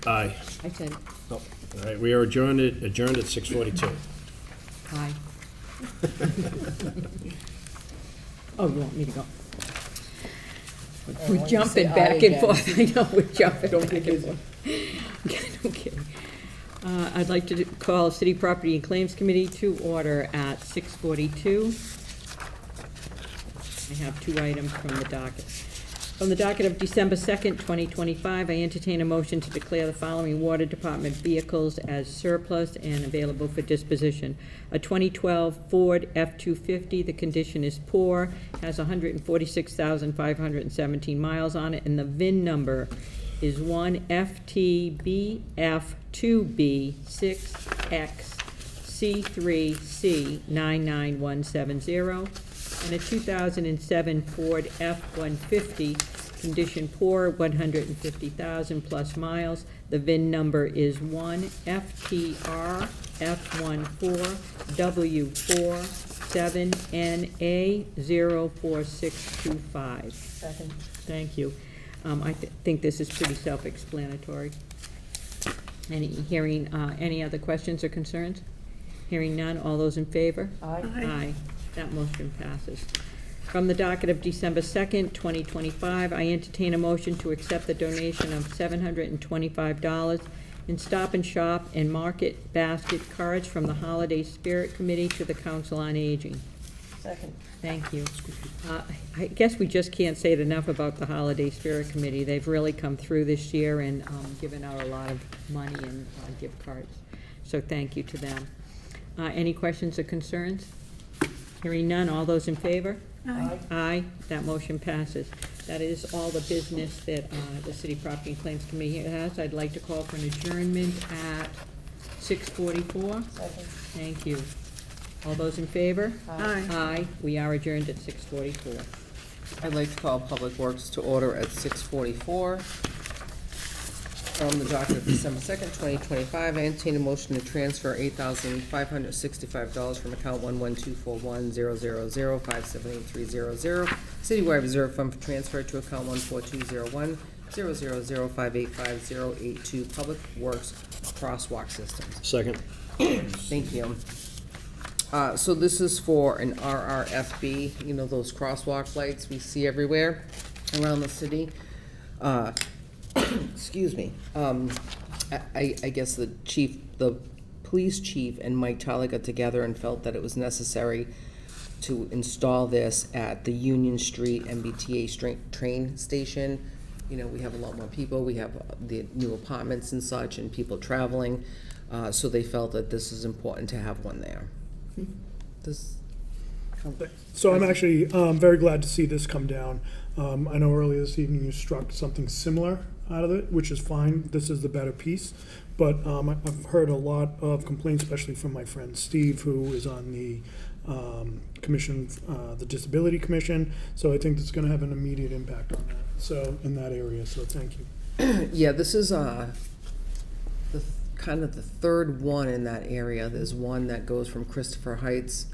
Aye. I said All right, we are adjourned at 6:42. aye. Oh, you want me to go? We're jumping back and forth. I know, we're jumping back and forth. Okay. I'd like to call City Property and Claims Committee to order at 6:42. I have two items from the docket. From the docket of December 2nd, 2025, I entertain a motion to declare the following Water Department vehicles as surplus and available for disposition. A 2012 Ford F-250, the condition is poor, has 146,517 miles on it, and the VIN number is 1FTB-F2B6XC3C99170. And a 2007 Ford F-150, condition poor, 150,000 plus miles. The VIN number is 1FTR-F147NA04625. Second. Thank you. I think this is pretty self-explanatory. Any other questions or concerns? Hearing none, all those in favor? Aye. Aye. That motion passes. From the docket of December 2nd, 2025, I entertain a motion to accept the donation of $725 in Stop and Shop and Market Basket cards from the Holiday Spirit Committee to the Council on Aging. Second. Thank you. I guess we just can't say it enough about the Holiday Spirit Committee. They've really come through this year and given out a lot of money and gift cards. So thank you to them. Any questions or concerns? Hearing none, all those in favor? Aye. Aye, that motion passes. That is all the business that the City Property and Claims Committee has. I'd like to call for an adjournment at 6:44. Second. Thank you. All those in favor? Aye. Aye, we are adjourned at 6:44. I'd like to call Public Works to order at 6:44. From the docket of December 2nd, 2025, I entertain a motion to transfer $8,565 from account 112410005783000 Citywide Reserve Fund for transfer to account 142010005858082 Public Works Crosswalk Systems. Second. Thank you. So this is for an RRFB, you know, those crosswalk lights we see everywhere around the city. Excuse me. I guess the police chief and Mike Tyler got together and felt that it was necessary to install this at the Union Street MBTA train station. You know, we have a lot more people, we have the new apartments and such, and people traveling, so they felt that this is important to have one there. So I'm actually very glad to see this come down. I know earlier this evening you struck something similar out of it, which is fine. This is the better piece. But I've heard a lot of complaints, especially from my friend Steve, who is on the commission, the Disability Commission. So I think it's going to have an immediate impact on that. So in that area. So thank you. Yeah, this is kind of the third one in that area. There's one that goes from Christopher Heights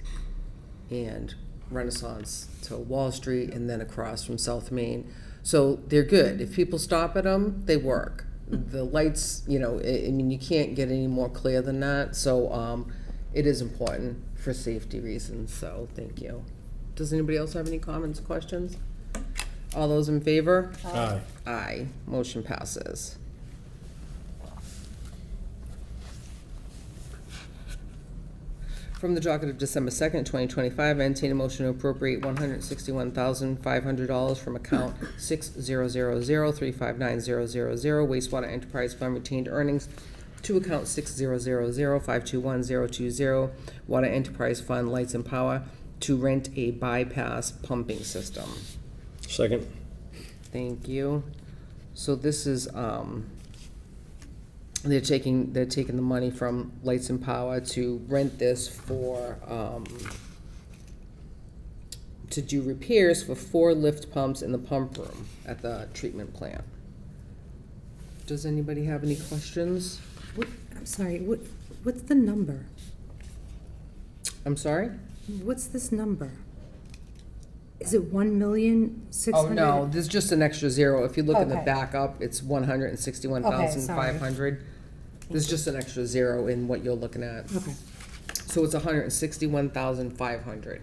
and Renaissance to Wall Street and then across from South Main. So they're good. If people stop at them, they work. The lights, you know, I mean, you can't get any more clear than that. So it is important for safety reasons. So thank you. Does anybody else have any comments, questions? All those in favor? Aye. Aye. Motion passes. From the docket of December 2nd, 2025, I entertain a motion to appropriate $161,500 from account 6000359000 wastewater enterprise fund retained earnings to account 6000521020 water enterprise fund lights and power to rent a bypass pumping system. Second. Thank you. So this is, they're taking the money from Lights and Power to rent this for, to do repairs for 4 lift pumps in the pump room at the treatment plant. Does anybody have any questions? I'm sorry, what's the number? I'm sorry? What's this number? Is it 1,600,000? Oh, no, there's just an extra zero. If you look in the Okay. backup, it's 161,500. There's just an extra zero in what you're looking at. Okay. So it's 161,500.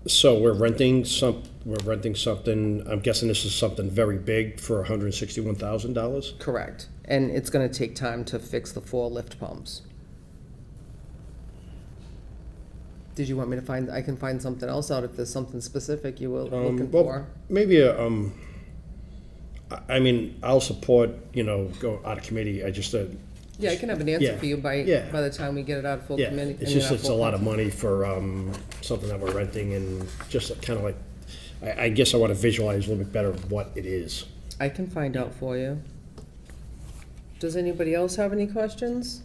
So we're renting something, I'm guessing this is something very big for $161,000? Correct. And it's gonna take time to fix the 4 lift pumps. Did you want me to I can find something else out if there's something specific you were looking Well, for? maybe I mean, I'll support, go out of committee, I just, Yeah, I can have an answer yeah, for you by yeah. the time we get it out of full yeah, committee. it's just, it's a lot of money for, something that we're renting and just kind of like, I guess I want to visualize a little bit better what it is. I can find out for you. Does anybody else have any questions?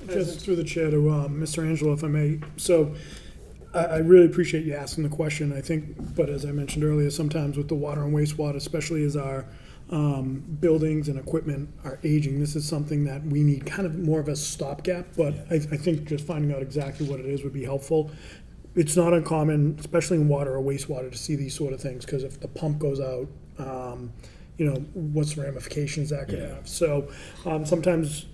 Just through the chair to Mr. Angelo, if I may. So I really appreciate you asking the question, I think, but as I mentioned earlier, sometimes with the water and wastewater, especially as our buildings and equipment are aging, this is something that we need kind of more of a stopgap, but I think just finding out exactly what it is would be helpful. It's not uncommon, especially in water or wastewater, to see these sort of things, because if the pump goes out, what's the ramifications that could have? So sometimes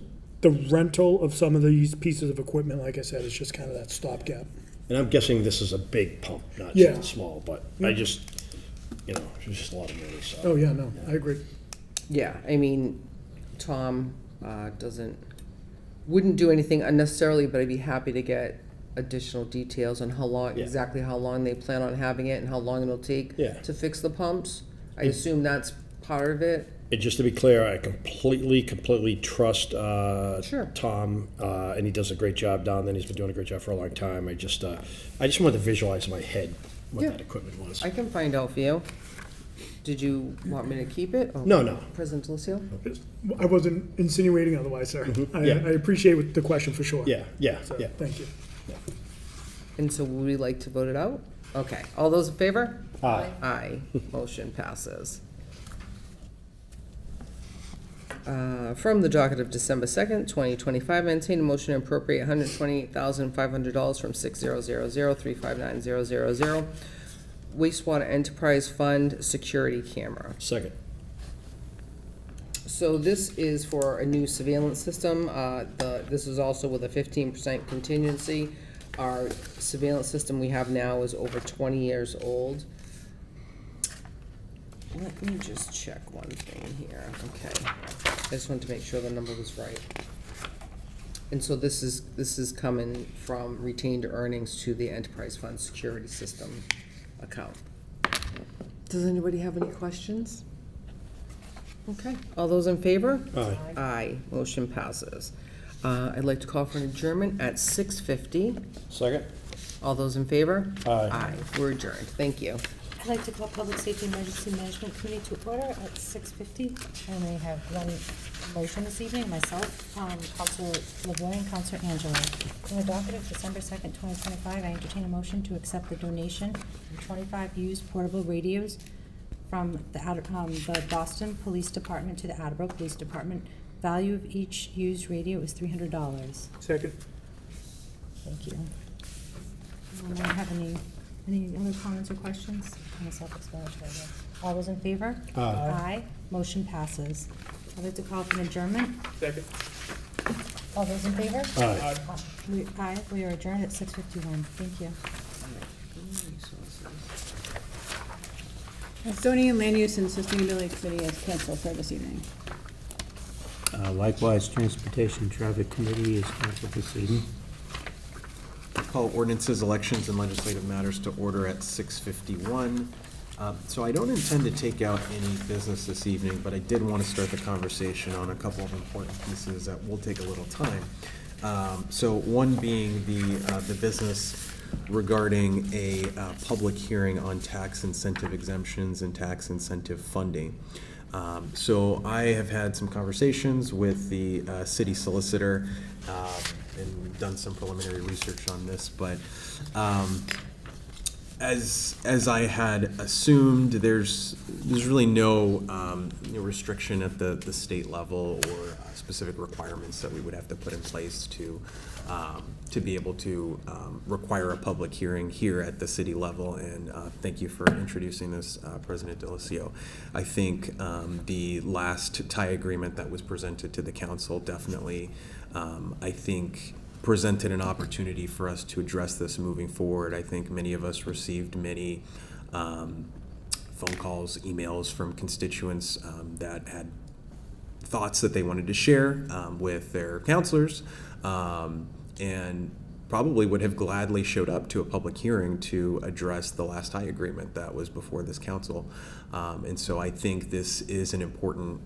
the rental of some of these pieces of equipment, like I said, is just kind of that stopgap. And I'm guessing this is a big pump, not Yeah. something small, but I just, it's just a lot of money, so. Oh, yeah, no, I agree. Yeah, I mean, Tom wouldn't do anything unnecessarily, but I'd be happy to get additional details on exactly how long they plan on having it and how long it'll take Yeah. to fix the pumps. I assume that's part of it. And just to be clear, I completely trust Sure. Tom, and he does a great job down there. He's been doing a great job for a long time. I just wanted to visualize in my head what Yeah. that equipment was. I can find out for you. Did you want me to keep it? Or No. President Delicio? I wasn't insinuating otherwise, sir. Yeah. I appreciate the question for sure. Yeah. So, thank you. And so would we like to vote it out? Okay, all those in favor? Aye. Aye, motion passes. From the docket of December 2nd, 2025, I entertain a motion to appropriate $128,500 from 6000359000 wastewater enterprise fund security camera. Second. So this is for a new surveillance system. This is also with a 15% contingency. Our surveillance system we have now is over 20 years old. Let me just check one thing here. Okay. I just wanted to make sure the number was right. And so this is coming from retained earnings to the enterprise fund security system account. Does anybody have any questions? Okay, all those in favor? Aye. Aye, motion passes. I'd like to call for an adjournment at 6:50. Second. All those in favor? Aye. Aye, we're adjourned. Thank you. I'd like to call Public Safety Emergency Management Committee to order at 6:50. And we have one motion this evening, myself, Counselor LeBoy and Counselor Angelo. In the docket of December 2nd, 2025, I entertain a motion to accept the donation of 25 used portable radios from the Boston Police Department to the Attleboro Police Department. Value of each used radio is $300. Second. Thank you. Anyone have any other comments or questions? Kind of self-explanatory, I guess. All those in favor? Aye. Aye. Motion passes. I'd like to call for an adjournment. Second. All those in favor? Aye. Aye. We are adjourned at 6:51. Thank you. Zoning and Land Use and Sustainability Committee is canceled for this evening. Likewise, Transportation Traffic Committee is canceled this evening. Call ordinances, elections, and legislative matters to order at 6:51. So I don't intend to take out any business this evening, but I did want to start the conversation on a couple of important pieces that will take a little time. So one being the business regarding a public hearing on tax incentive exemptions and tax incentive funding. So I have had some conversations with the city solicitor and done some preliminary research on this, but as I had assumed, there's really no restriction at the state level or specific requirements that we would have to put in place to be able to require a public hearing here at the city level. And thank you for introducing this, President Delicio. I think the last tie agreement that was presented to the council definitely, I think, presented an opportunity for us to address this moving forward. I think many of us received many phone calls, emails from constituents that had thoughts that they wanted to share with their counselors, and probably would have gladly showed up to a public hearing to address the last tie agreement that was before this council. And so I think this is an important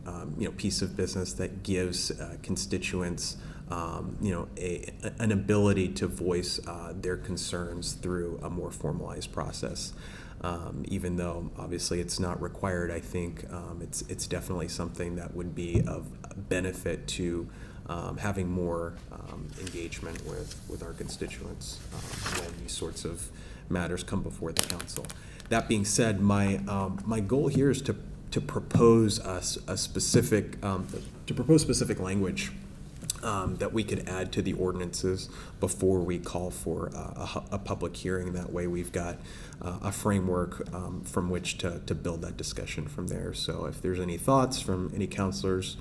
piece of business that gives constituents an ability to voice their concerns through a more formalized process. Even though obviously it's not required, I think it's definitely something that would be of benefit to having more engagement with our constituents when these sorts of matters come before the council. That being said, my goal here is to propose a specific specific language that we could add to the ordinances before we call for a public hearing. That way we've got a framework from which to build that discussion from there. So if there's any thoughts from any counselors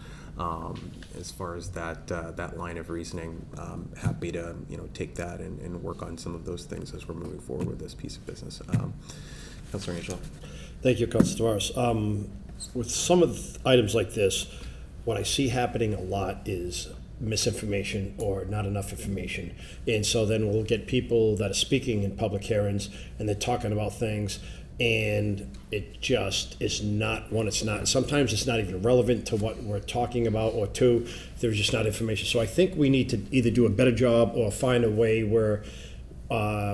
as far as that line of reasoning, happy to take that and work on some of those things as we're moving forward with this piece of business. Councilor Angelo. Thank you, Councilor Tavares. With some of the items like this, what I see happening a lot is misinformation or not enough information. And so then we'll get people that are speaking in public hearings and they're talking about things and it just is not, one, it's not, sometimes it's not even relevant to what we're talking about, or two, there's just not information. So I think we need to either do a better job or find a way where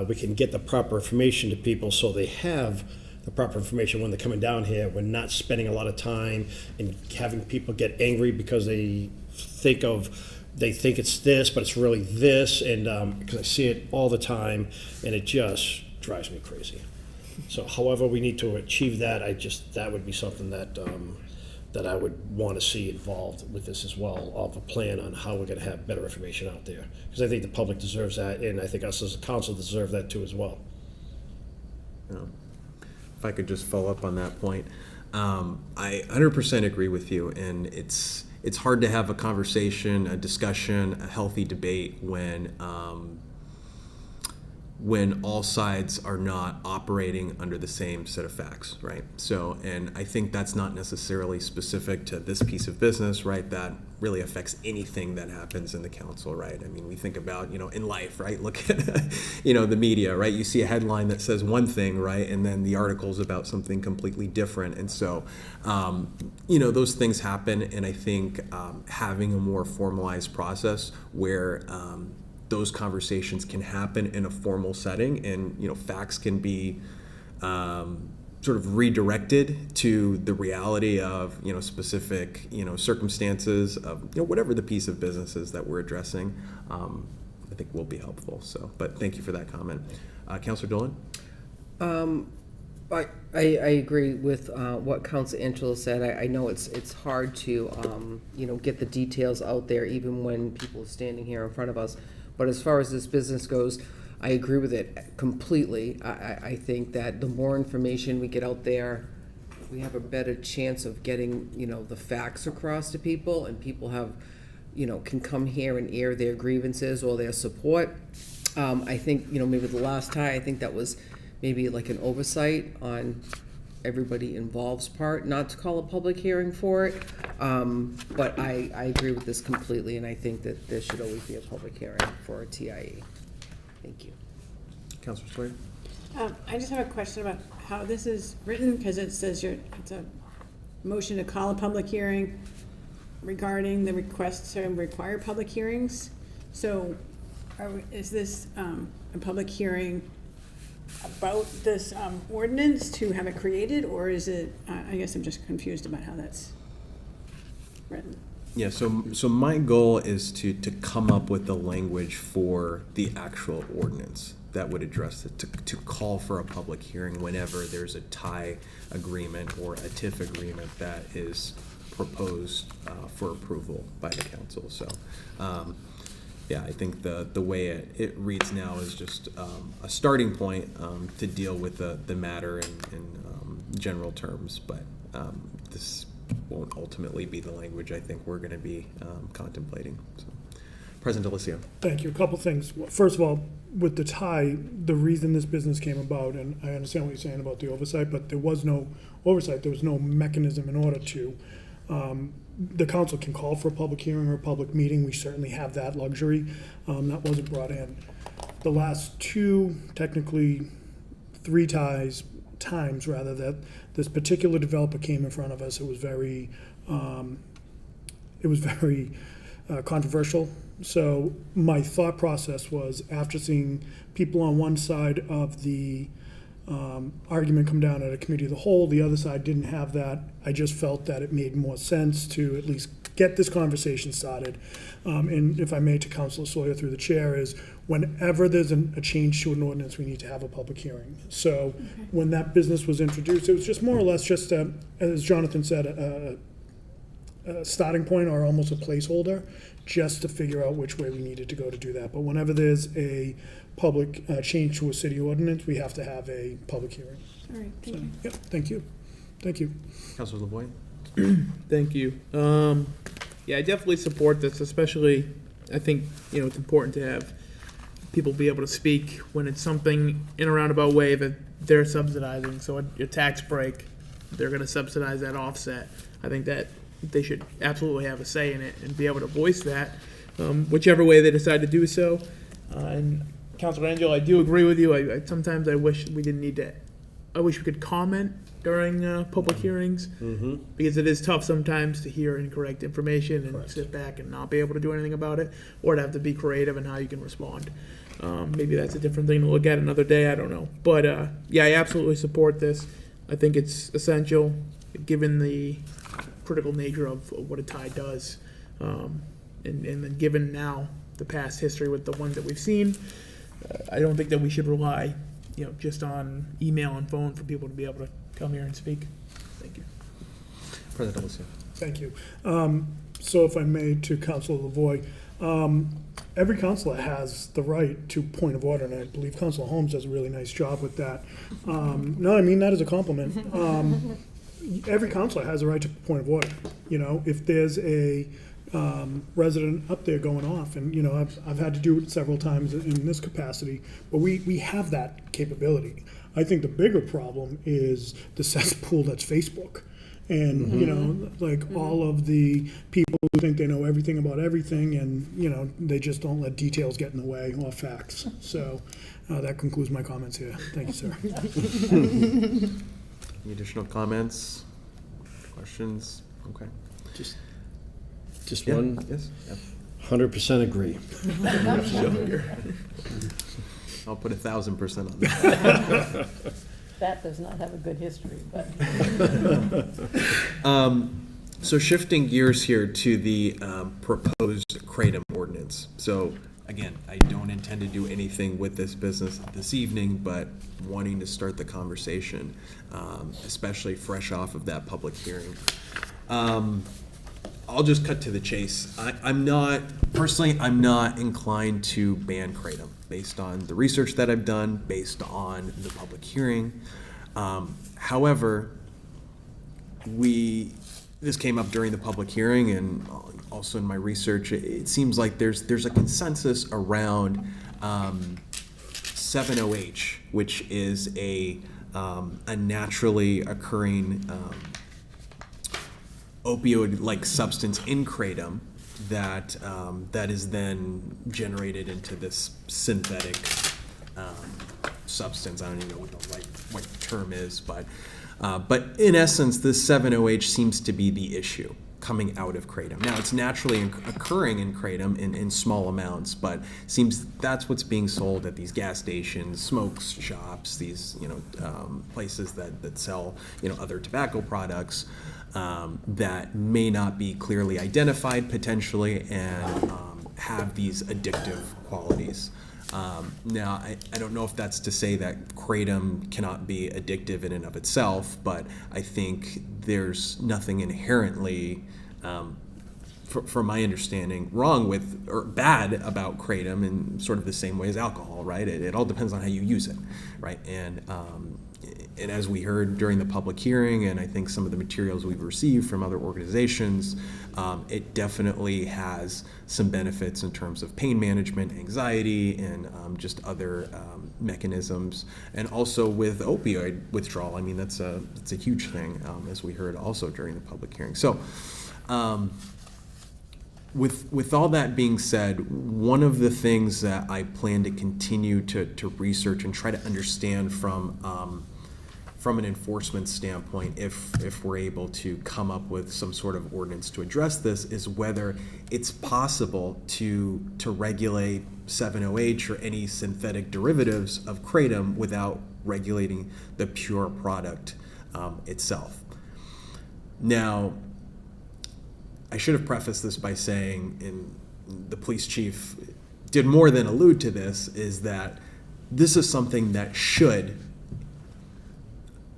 we can get the proper information to people so they have the proper information when they're coming down here. We're not spending a lot of time and having people get angry because they think it's this, but it's really this, and because I see it all the time, and it just drives me crazy. So however we need to achieve that, that would be something that that I would want to see involved with this as well, of a plan on how we're going to have better information out there. Because I think the public deserves that, and I think us as a council deserve that too as well. If I could just follow up on that point, I 100% agree with you, and it's hard to have a conversation, a discussion, a healthy debate when all sides are not operating under the same set of facts, right? So, and I think that's not necessarily specific to this piece of business, right? That really affects anything that happens in the council, right? I mean, we think about, in life, right? Look at, the media, right? You see a headline that says one thing, right? And then the article's about something completely different. And so, those things happen. And I think having a more formalized process where those conversations can happen in a formal setting, and facts can be sort of redirected to the reality of specific circumstances of whatever the piece of business is that we're addressing. I think will be helpful. So, but thank you for that comment, Councilor Dolan. I agree with what Councilor Angelo said. I know it's hard to get the details out there even when people are standing here in front of us. But as far as this business goes, I agree with it completely. I think that the more information we get out there, we have a better chance of getting, the facts across to people, and people have, can come here and air their grievances or their support. I think, maybe the last time, I think that was maybe like an oversight on everybody involved's part, not to call a public hearing for it. But I agree with this completely, and I think that there should always be a public hearing for a TIE. Thank you. Councilor Sawyer? I just have a question about how this is written, because it says it's a motion to call a public hearing regarding the request to require public hearings. So is this a public hearing about this ordinance to have it created, or is it, I guess I'm just confused about how that's written. Yeah, so my goal is to come up with the language for the actual ordinance that would address it, to call for a public hearing whenever there's a tie agreement or a TIF agreement that is proposed for approval by the council. So, yeah, I think the way it reads now is just a starting point to deal with the matter in general terms, but this won't ultimately be the language I think we're going to be contemplating. So, President Delicio. Thank you. A couple things. First of all, with the tie, the reason this business came about, and I understand what you're saying about the oversight, but there was no oversight. There was no mechanism in order to. The council can call for a public hearing or a public meeting. We certainly have that luxury. That wasn't brought in. The last two, technically three times that this particular developer came in front of us, it was very controversial. So my thought process was, after seeing people on one side of the argument come down at a committee of the whole, the other side didn't have that. I just felt that it made more sense to at least get this conversation started. And if I may, to Councilor Sawyer through the chair, is whenever there's a change to an ordinance, we need to have a public hearing. So when that business was introduced, it was just more or less just, as Jonathan said, a starting point or almost a placeholder, just to figure out which way we needed to go to do that. But whenever there's a public change to a city ordinance, we have to have a public hearing. All right, thank you. Yep, thank you. Thank you. Councilor LaVoy? Thank you. Yeah, I definitely support this, especially I think, it's important to have people be able to speak when it's something in a roundabout way that they're subsidizing. So your tax break, they're going to subsidize that offset. I think that they should absolutely have a say in it and be able to voice that, whichever way they decide to do so. And Councilor Angelo, I do agree with you. Sometimes I wish we didn't need to I wish we could comment during public hearings, because it is tough sometimes to hear incorrect information and sit back and not be able to do anything about it, or to have to be creative in how you can respond. Maybe that's a different thing to look at another day, I don't know. But yeah, I absolutely support this. I think it's essential, given the critical nature of what a tie does. And then given now the past history with the ones that we've seen, I don't think that we should rely, just on email and phone for people to be able to come here and speak. Thank you. President Delacio. Thank you. So if I may, to Councilor Lavoy, every councilor has the right to point of order, and I believe Councilor Holmes does a really nice job with that. No, I mean that as a compliment. Every councilor has a right to point of order. If there's a resident up there going off, and I've had to do it several times in this capacity, but we have that capability. I think the bigger problem is the cesspool that's Facebook. And, all of the people who think they know everything about everything, and, they just don't let details get in the way or facts. So that concludes my comments here. Thank you, sir. Any additional comments, questions? Okay. Just Yeah, one, yes. 100% agree. I'll put 1,000% on that. That does not have a good history, but. So shifting gears here to the proposed kratom ordinance. So again, I don't intend to do anything with this business this evening, but wanting to start the conversation, especially fresh off of that public hearing. I'll just cut to the chase. I'm not inclined to ban kratom based on the research that I've done, based on the public hearing. However, this came up during the public hearing and also in my research. It seems like there's a consensus around 7-OH, which is a naturally occurring opioid-like substance in kratom that is then generated into this synthetic substance. I don't even know what the right term is, but in essence, this 7-OH seems to be the issue coming out of kratom. Now, it's naturally occurring in kratom in small amounts, but seems that's what's being sold at these gas stations, smoke shops, these places that sell other tobacco products. That may not be clearly identified potentially and have these addictive qualities. Now, I don't know if that's to say that kratom cannot be addictive in and of itself, but I think there's nothing inherently, from my understanding, wrong with or bad about kratom in sort of the same way as alcohol, right? It all depends on how you use it, right? And as we heard during the public hearing, and I think some of the materials we've received from other organizations, it definitely has some benefits in terms of pain management, anxiety, and just other mechanisms. And also with opioid withdrawal, I mean, that's a huge thing, as we heard also during the public hearing. So with all that being said, one of the things that I plan to continue to research and try to understand from an enforcement standpoint, if we're able to come up with some sort of ordinance to address this, is whether it's possible to regulate 7-OH or any synthetic derivatives of kratom without regulating the pure product itself. Now, I should have prefaced this by saying, and the police chief did more than allude to this, is that this is something that should,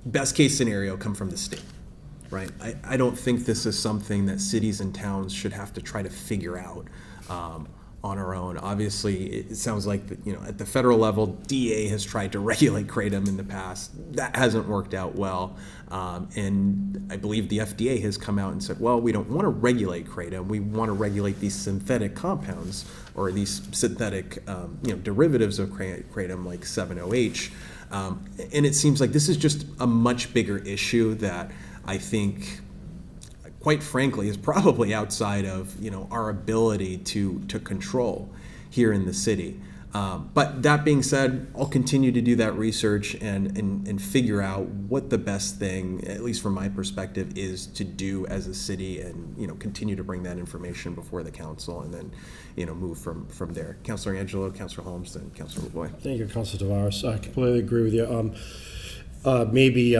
best case scenario, come from the state, right? I don't think this is something that cities and towns should have to try to figure out on our own. Obviously, it sounds like at the federal level, DEA has tried to regulate kratom in the past. That hasn't worked out well, and I believe the FDA has come out and said, well, we don't want to regulate kratom. We want to regulate these synthetic compounds or these synthetic derivatives of kratom like 7-OH. And it seems like this is just a much bigger issue that I think, quite frankly, is probably outside of our ability to control here in the city. But that being said, I'll continue to do that research and figure out what the best thing, at least from my perspective, is to do as a city, and continue to bring that information before the council, and then move from there. Councilor Angelo, Councilor Holmes, and Councilor LaVoy. Thank you, Councilor Tavares. I completely agree with you. Maybe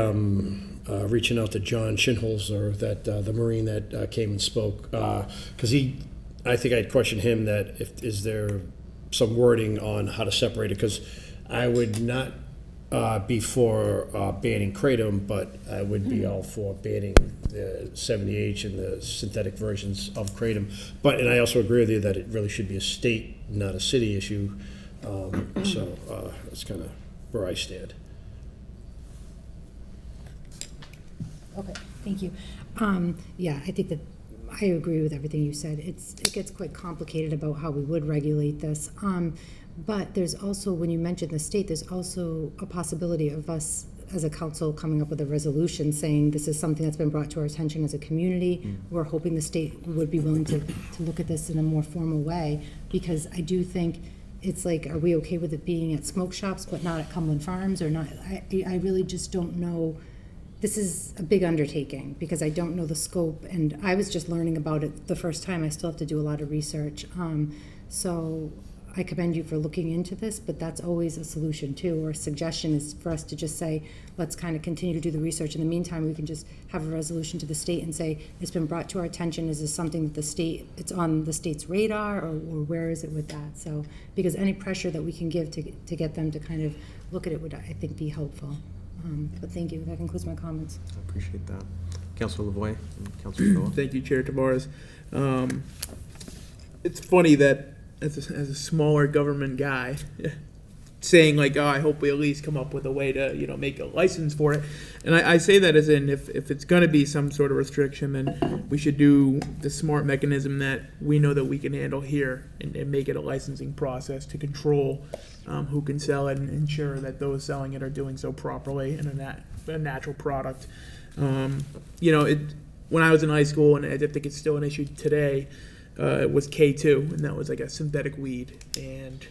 reaching out to John Shinholzer, that the Marine that came and spoke, because I think I'd question him that is there some wording on how to separate it, because I would not be for banning kratom, but I would be all for banning the 70H and the synthetic versions of kratom. And I also agree with you that it really should be a state, not a city issue. So that's kind of where I stand. Okay, thank you. Yeah, I think that I agree with everything you said. It gets quite complicated about how we would regulate this. But there's also, when you mentioned the state, there's also a possibility of us as a council coming up with a resolution saying this is something that's been brought to our attention as a community. We're hoping the state would be willing to look at this in a more formal way, because I do think it's like, are we okay with it being at smoke shops but not at Cumberland Farms or not? I really just don't know. This is a big undertaking because I don't know the scope, and I was just learning about it the first time. I still have to do a lot of research. So I commend you for looking into this, but that's always a solution too, or a suggestion is for us to just say, let's kind of continue to do the research. In the meantime, we can just have a resolution to the state and say, it's been brought to our attention. Is this something that the state, it's on the state's radar, or where is it with that? So, because any pressure that we can give to get them to kind of look at it would, I think, be helpful. But thank you. That concludes my comments. I appreciate that. Councilor LaVoy and Councilor Phillips. Thank you, Chair Tavares. It's funny that as a smaller government guy, saying like, oh, I hope we at least come up with a way to, make a license for it. And I say that as in, if it's going to be some sort of restriction, then we should do the smart mechanism that we know that we can handle here and make it a licensing process to control who can sell it and ensure that those selling it are doing so properly in a natural product. When I was in high school, and I think it's still an issue today, it was K2, and that was like a synthetic weed, and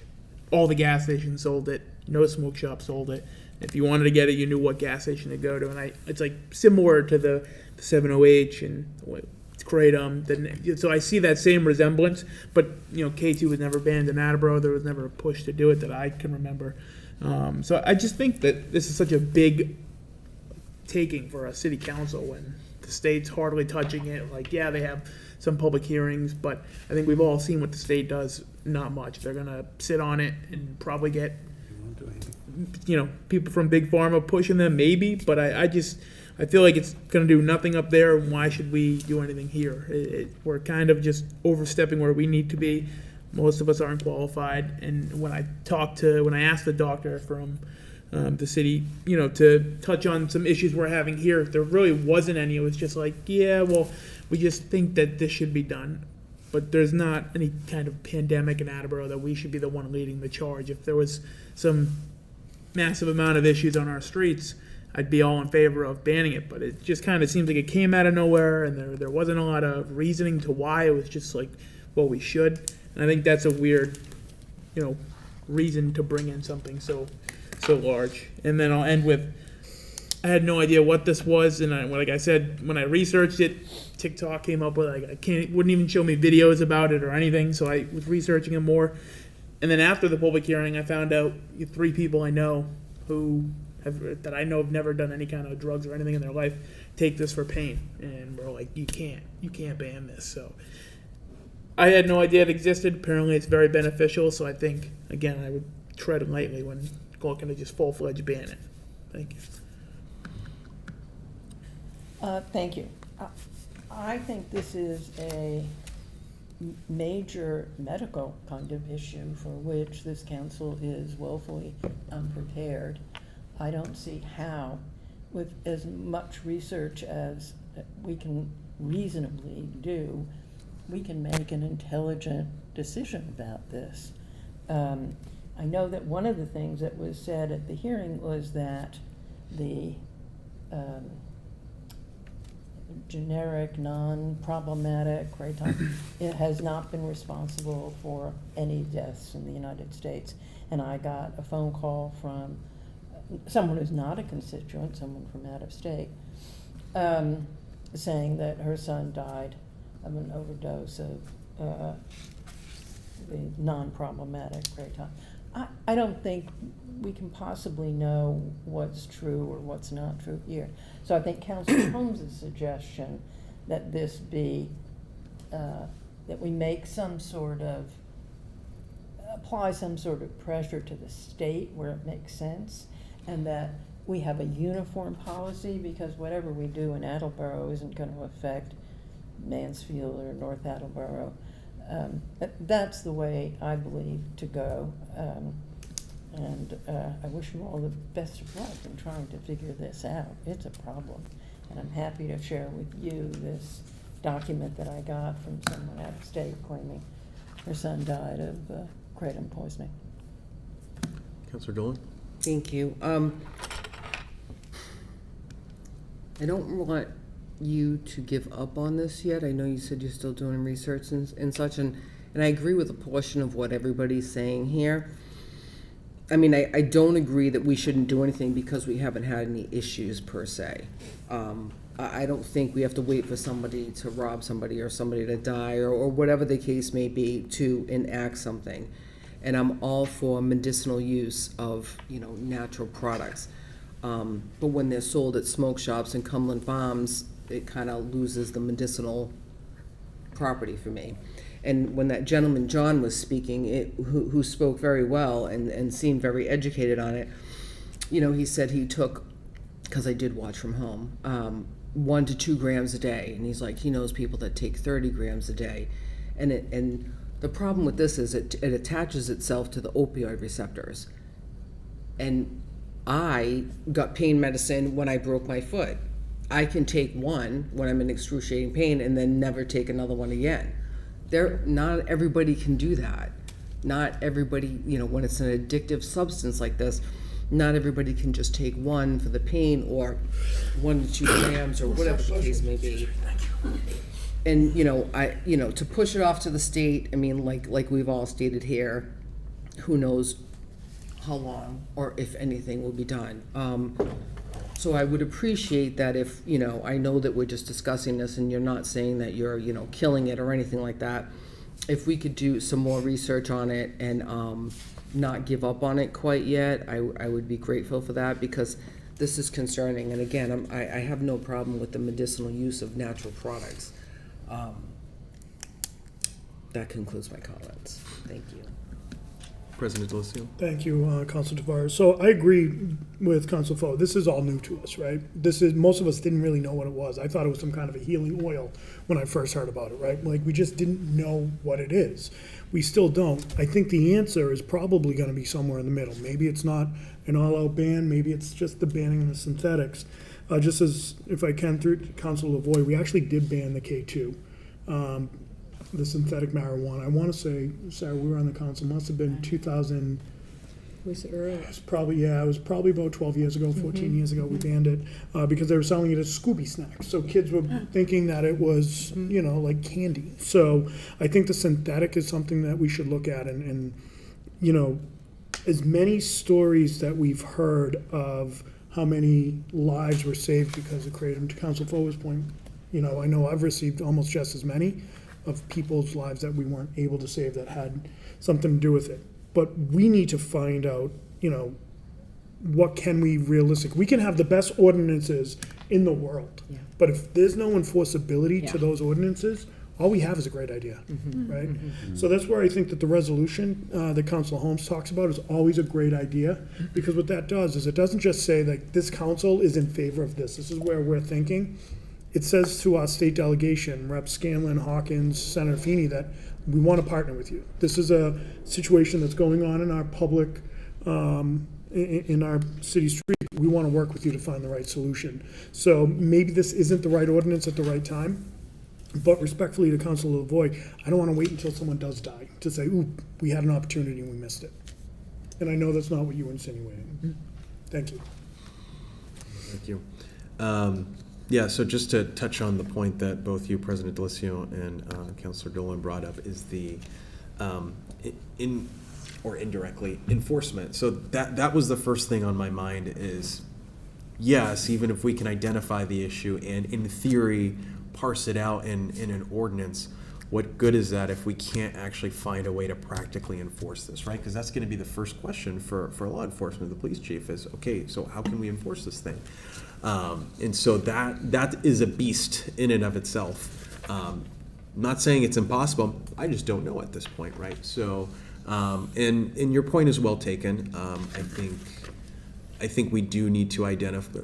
all the gas stations sold it. No smoke shop sold it. If you wanted to get it, you knew what gas station to go to, and it's like similar to the 70H and kratom. So I see that same resemblance, but K2 was never banned in Attleboro. There was never a push to do it that I can remember. So I just think that this is such a big taking for a city council when the state's hardly touching it. Like, yeah, they have some public hearings, but I think we've all seen what the state does. Not much. They're gonna sit on it and probably get, people from Big Pharma pushing them, maybe. But I feel like it's gonna do nothing up there. Why should we do anything here? We're kind of just overstepping where we need to be. Most of us aren't qualified. And when I asked the doctor from the city, to touch on some issues we're having here, if there really wasn't any, it was just like, yeah, well, we just think that this should be done. But there's not any kind of pandemic in Attleboro that we should be the one leading the charge. If there was some massive amount of issues on our streets, I'd be all in favor of banning it. But it just kind of seems like it came out of nowhere, and there wasn't a lot of reasoning to why. It was just like, well, we should. And I think that's a weird, reason to bring in something so large. And then I'll end with, I had no idea what this was, and like I said, when I researched it, TikTok came up with wouldn't even show me videos about it or anything, so I was researching it more. And then after the public hearing, I found out 3 people I know that I know have never done any kind of drugs or anything in their life take this for pain, and we're like, you can't ban this. So I had no idea it existed. Apparently, it's very beneficial. So I think, again, I would tread lightly when looking to just full-fledged ban it. Thank you. Thank you. I think this is a major medical kind of issue for which this council is woefully unprepared. I don't see how, with as much research as we can reasonably do, we can make an intelligent decision about this. I know that one of the things that was said at the hearing was that the generic, non-problematic, right? It has not been responsible for any deaths in the United States. And I got a phone call from someone who's not a constituent, someone from out of state, saying that her son died of an overdose of the non-problematic kratom. I don't think we can possibly know what's true or what's not true here. So I think Councilor Holmes' suggestion that this be, that we make some sort of, apply some sort of pressure to the state where it makes sense, and that we have a uniform policy, because whatever we do in Attleboro isn't going to affect Mansfield or North Attleboro. That's the way I believe to go. And I wish you all the best of luck in trying to figure this out. It's a problem. And I'm happy to share with you this document that I got from someone out of state claiming her son died of kratom poisoning. Councilor Dolan? Thank you. I don't want you to give up on this yet. I know you said you're still doing research and such, and I agree with a portion of what everybody's saying here. I mean, I don't agree that we shouldn't do anything because we haven't had any issues per se. I don't think we have to wait for somebody to rob somebody or somebody to die or whatever the case may be to enact something. And I'm all for medicinal use of, natural products. But when they're sold at smoke shops and Cumberland Farms, it kind of loses the medicinal property for me. And when that gentleman, John, was speaking, who spoke very well and seemed very educated on it, he said he took, because I did watch from home, 1 to 2 grams a day. And he's like, he knows people that take 30 grams a day. And the problem with this is it attaches itself to the opioid receptors. And I got pain medicine when I broke my foot. I can take one when I'm in excruciating pain and then never take another one again. Not everybody can do that. Not everybody, when it's an addictive substance like this, not everybody can just take one for the pain or 1 to 2 grams or whatever the case may be. And, to push it off to the state, I mean, like we've all stated here, who knows how long or if anything will be done. So I would appreciate that if, I know that we're just discussing this and you're not saying that you're, killing it or anything like that. If we could do some more research on it and not give up on it quite yet, I would be grateful for that, because this is concerning. And again, I have no problem with the medicinal use of natural products. That concludes my comments. Thank you. President Delisio? Thank you, Council Tavares. So I agree with Council Foe. This is all new to us, right? Most of us didn't really know what it was. I thought it was some kind of a healing oil when I first heard about it, right? Like, we just didn't know what it is. We still don't. I think the answer is probably going to be somewhere in the middle. Maybe it's not an all-out ban. Maybe it's just the banning of the synthetics. Just as, if I can, through Council Lavoie, we actually did ban the K2. The synthetic marijuana. I want to say, Sarah, we were on the council, must have been 2000. Was it early? It was probably about 12 years ago, 14 years ago, we banned it, because they were selling it as Scooby snacks. So kids were thinking that it was, like candy. So I think the synthetic is something that we should look at, and as many stories that we've heard of how many lives were saved because of kratom, to Council Foe's point, I know I've received almost just as many of people's lives that we weren't able to save that had something to do with it. But we need to find out, what can we realistic? We can have the best ordinances in the world, but if there's no enforceability to those ordinances, all we have is a great idea, right? So that's where I think that the resolution that Councilor Holmes talks about is always a great idea, because what that does is it doesn't just say that this council is in favor of this. This is where we're thinking. It says to our state delegation, Rep. Scanlon, Hawkins, Senator Feeney, that we want to partner with you. This is a situation that's going on in our public, in our city street. We want to work with you to find the right solution. So maybe this isn't the right ordinance at the right time, but respectfully to Councilor Lavoie, I don't want to wait until someone does die to say, ooh, we had an opportunity and we missed it. And I know that's not what you were insinuating. Thank you. Thank you. Yeah, so just to touch on the point that both you, President Delicio, and Councilor Dolan brought up is the in or indirectly enforcement. So that was the first thing on my mind is, yes, even if we can identify the issue and in theory parse it out in an ordinance, what good is that if we can't actually find a way to practically enforce this, right? Because that's going to be the first question for law enforcement, the police chief is, okay, so how can we enforce this thing? And so that is a beast in and of itself. Not saying it's impossible, I just don't know at this point, right? So, and your point is well taken. I think we do need to identify,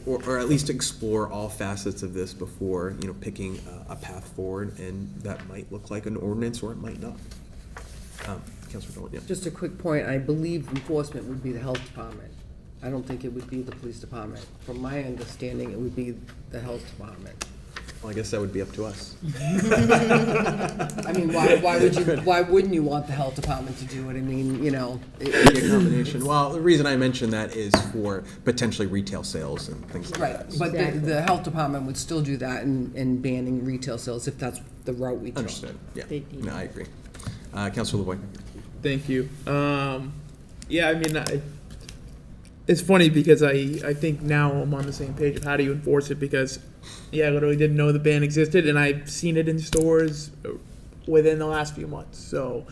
or at least explore all facets of this before, picking a path forward, and that might look like an ordinance or it might not. Councilor Dolan, yeah. Just a quick point, I believe enforcement would be the health department. I don't think it would be the police department. From my understanding, it would be the health department. Well, I guess that would be up to us. I mean, why wouldn't you want the health department to do it? I mean, It'd be a combination. Well, the reason I mentioned that is for potentially retail sales and things like right, that. but the health department would still do that in banning retail sales if that's the route we took. Understood, yeah. No, I agree. Councilor LeBoy. Thank you. Yeah, I mean, it's funny because I think now I'm on the same page of how do you enforce it, because I literally didn't know the ban existed, and I've seen it in stores within the last few months. So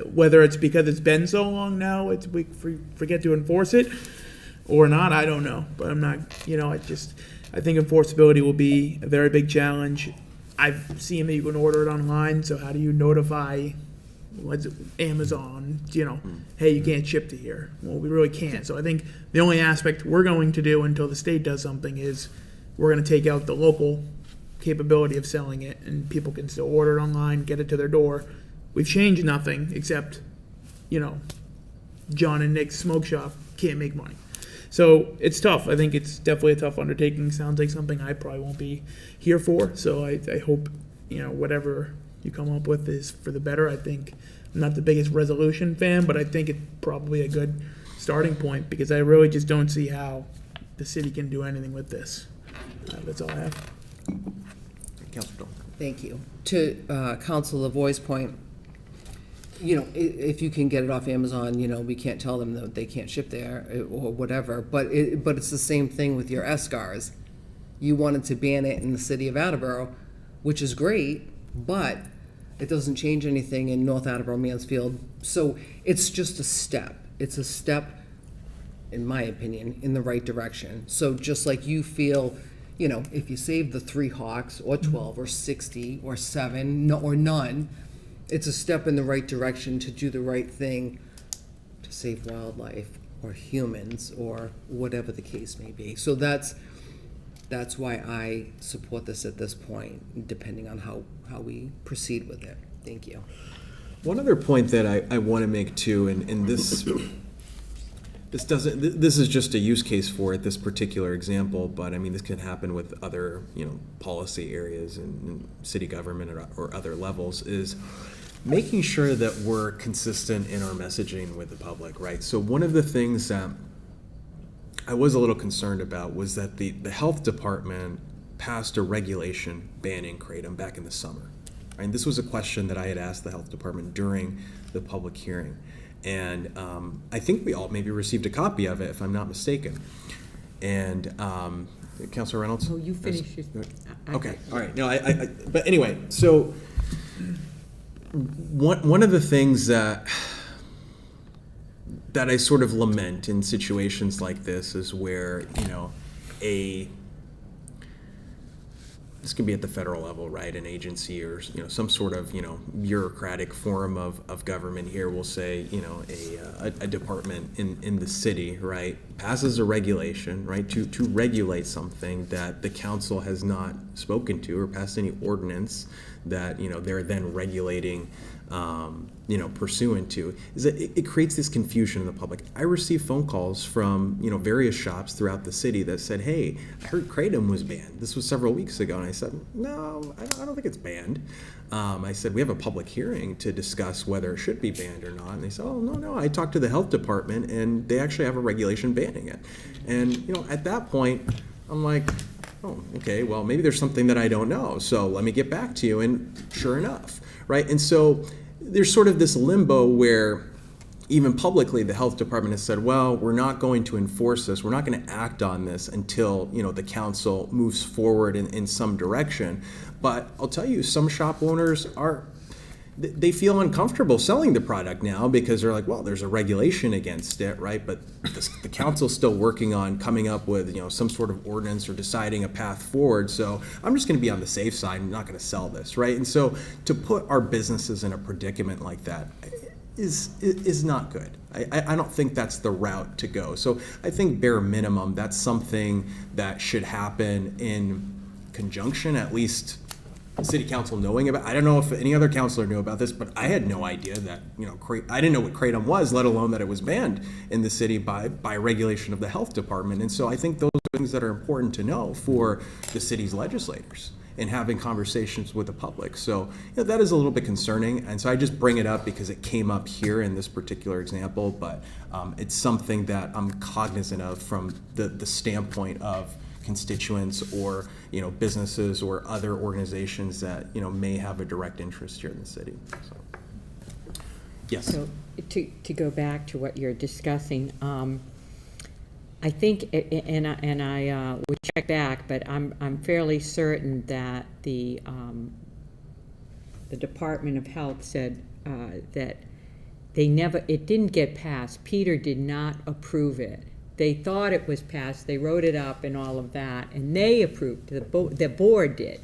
whether it's because it's been so long now, we forget to enforce it or not, I don't know. But I'm not, I think enforceability will be a very big challenge. I've seen that you can order it online, so how do you notify Amazon, hey, you can't ship to here? Well, we really can't. So I think the only aspect we're going to do until the state does something is we're going to take out the local capability of selling it, and people can still order it online, get it to their door. We've changed nothing except, John and Nick's smoke shop can't make money. So it's tough. I think it's definitely a tough undertaking. Sounds like something I probably won't be here for. So I hope, whatever you come up with is for the better. I think I'm not the biggest resolution fan, but I think it's probably a good starting point, because I really just don't see how the city can do anything with this. That's all I have. Councilor Dolan. Thank you. To Council LaVoy's point, if you can get it off Amazon, we can't tell them that they can't ship there or whatever. But it's the same thing with your SCARs. You wanted to ban it in the city of Attleboro, which is great, but it doesn't change anything in North Attleboro, Mansfield. So it's just a step. It's a step, in my opinion, in the right direction. So just like you feel, if you save the 3 hawks or 12 or 60 or 7 or none, it's a step in the right direction to do the right thing to save wildlife or humans or whatever the case may be. So that's why I support this at this point, depending on how we proceed with it. Thank you. One other point that I want to make too, and this is just a use case for it, this particular example, but I mean, this can happen with other, policy areas in city government or other levels, is making sure that we're consistent in our messaging with the public, right? So one of the things that I was a little concerned about was that the health department passed a regulation banning kratom back in the summer. Right? And this was a question that I had asked the health department during the public hearing. And I think we all maybe received a copy of it, if I'm not mistaken. And Councilor Reynolds? Oh, you finished your... Okay, all right. No, but anyway, so one of the things that I sort of lament in situations like this is where, this can be at the federal level, right? An agency or, some sort of, bureaucratic form of government here will say, a department in the city, right, passes a regulation, right, to regulate something that the council has not spoken to or passed any ordinance that, they're then regulating, pursuant to, is that it creates this confusion in the public. I receive phone calls from, various shops throughout the city that said, hey, I heard kratom was banned. This was several weeks ago. And I said, no, I don't think it's banned. I said, we have a public hearing to discuss whether it should be banned or not. And they said, oh, no, I talked to the health department and they actually have a regulation banning it. And, at that point, I'm like, oh, okay, well, maybe there's something that I don't know, so let me get back to you, and sure enough, right? And so there's sort of this limbo where even publicly, the health department has said, well, we're not going to enforce this, we're not going to act on this until, the council moves forward in some direction. But I'll tell you, some shop owners they feel uncomfortable selling the product now because they're like, well, there's a regulation against it, right? But the council's still working on coming up with, some sort of ordinance or deciding a path forward. So I'm just going to be on the safe side. I'm not going to sell this, right? And so to put our businesses in a predicament like that is not good. I don't think that's the route to go. So I think bare minimum, that's something that should happen in conjunction, at least city council knowing about. I don't know if any other councilor knew about this, but I had no idea that, I didn't know what kratom was, let alone that it was banned in the city by regulation of the health department. And so I think those are things that are important to know for the city's legislators and having conversations with the public. So that is a little bit concerning. And so I just bring it up because it came up here in this particular example, but it's something that I'm cognizant of from the standpoint of constituents or businesses or other organizations that may have a direct interest here in the city. So, yes. So to go back to what you're discussing, I think, and I would check back, but I'm fairly certain that the Department of Health said that it didn't get passed. Peter did not approve it. They thought it was passed, they wrote it up and all of that, and they approved, the board did.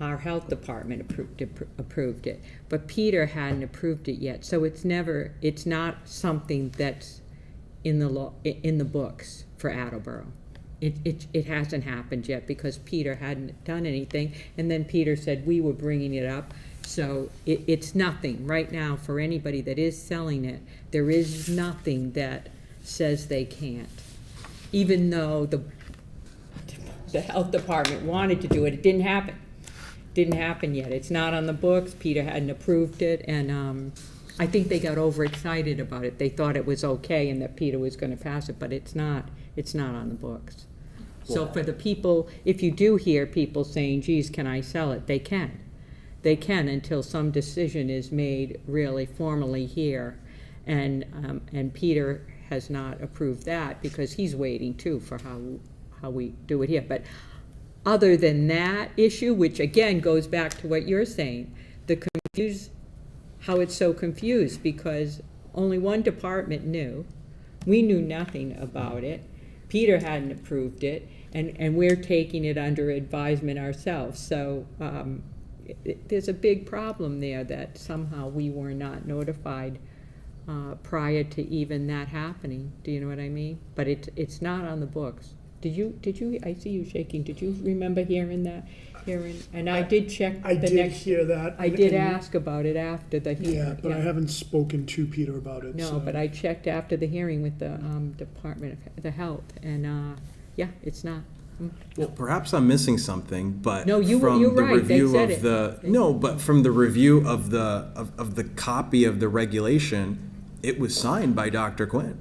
Our health department approved it, but Peter hadn't approved it yet, so it's not something that's in the books for Attleboro. It hasn't happened yet because Peter hadn't done anything, and then Peter said we were bringing it up. So it's nothing right now for anybody that is selling it. There is nothing that says they can't, even though the health department wanted to do it. It didn't happen yet. It's not on the books. Peter hadn't approved it, and I think they got overexcited about it. They thought it was okay and that Peter was going to pass it, but it's not on the books. So for the people, if you do hear people saying, geez, can I sell it? They can until some decision is made really formally here, and Peter has not approved that because he's waiting too for how we do it here. But other than that issue, which again goes back to what you're saying, how it's so confused because only one department knew. We knew nothing about it. Peter hadn't approved it, and we're taking it under advisement ourselves. So there's a big problem there that somehow we were not notified prior to even that happening. Do you know what I mean? But it's not on the books. Did you, I see you shaking, did you remember hearing that? And I did check I the did next. hear that. I did ask about it after the hearing. Yeah, but I haven't spoken to Peter about it. No, so. but I checked after the hearing with the Department of the Health, and yeah, it's not. Well, perhaps I'm missing something, but No, you're from the right. They review said of it. the but from the review of the copy of the regulation, it was signed by Dr. Quinn.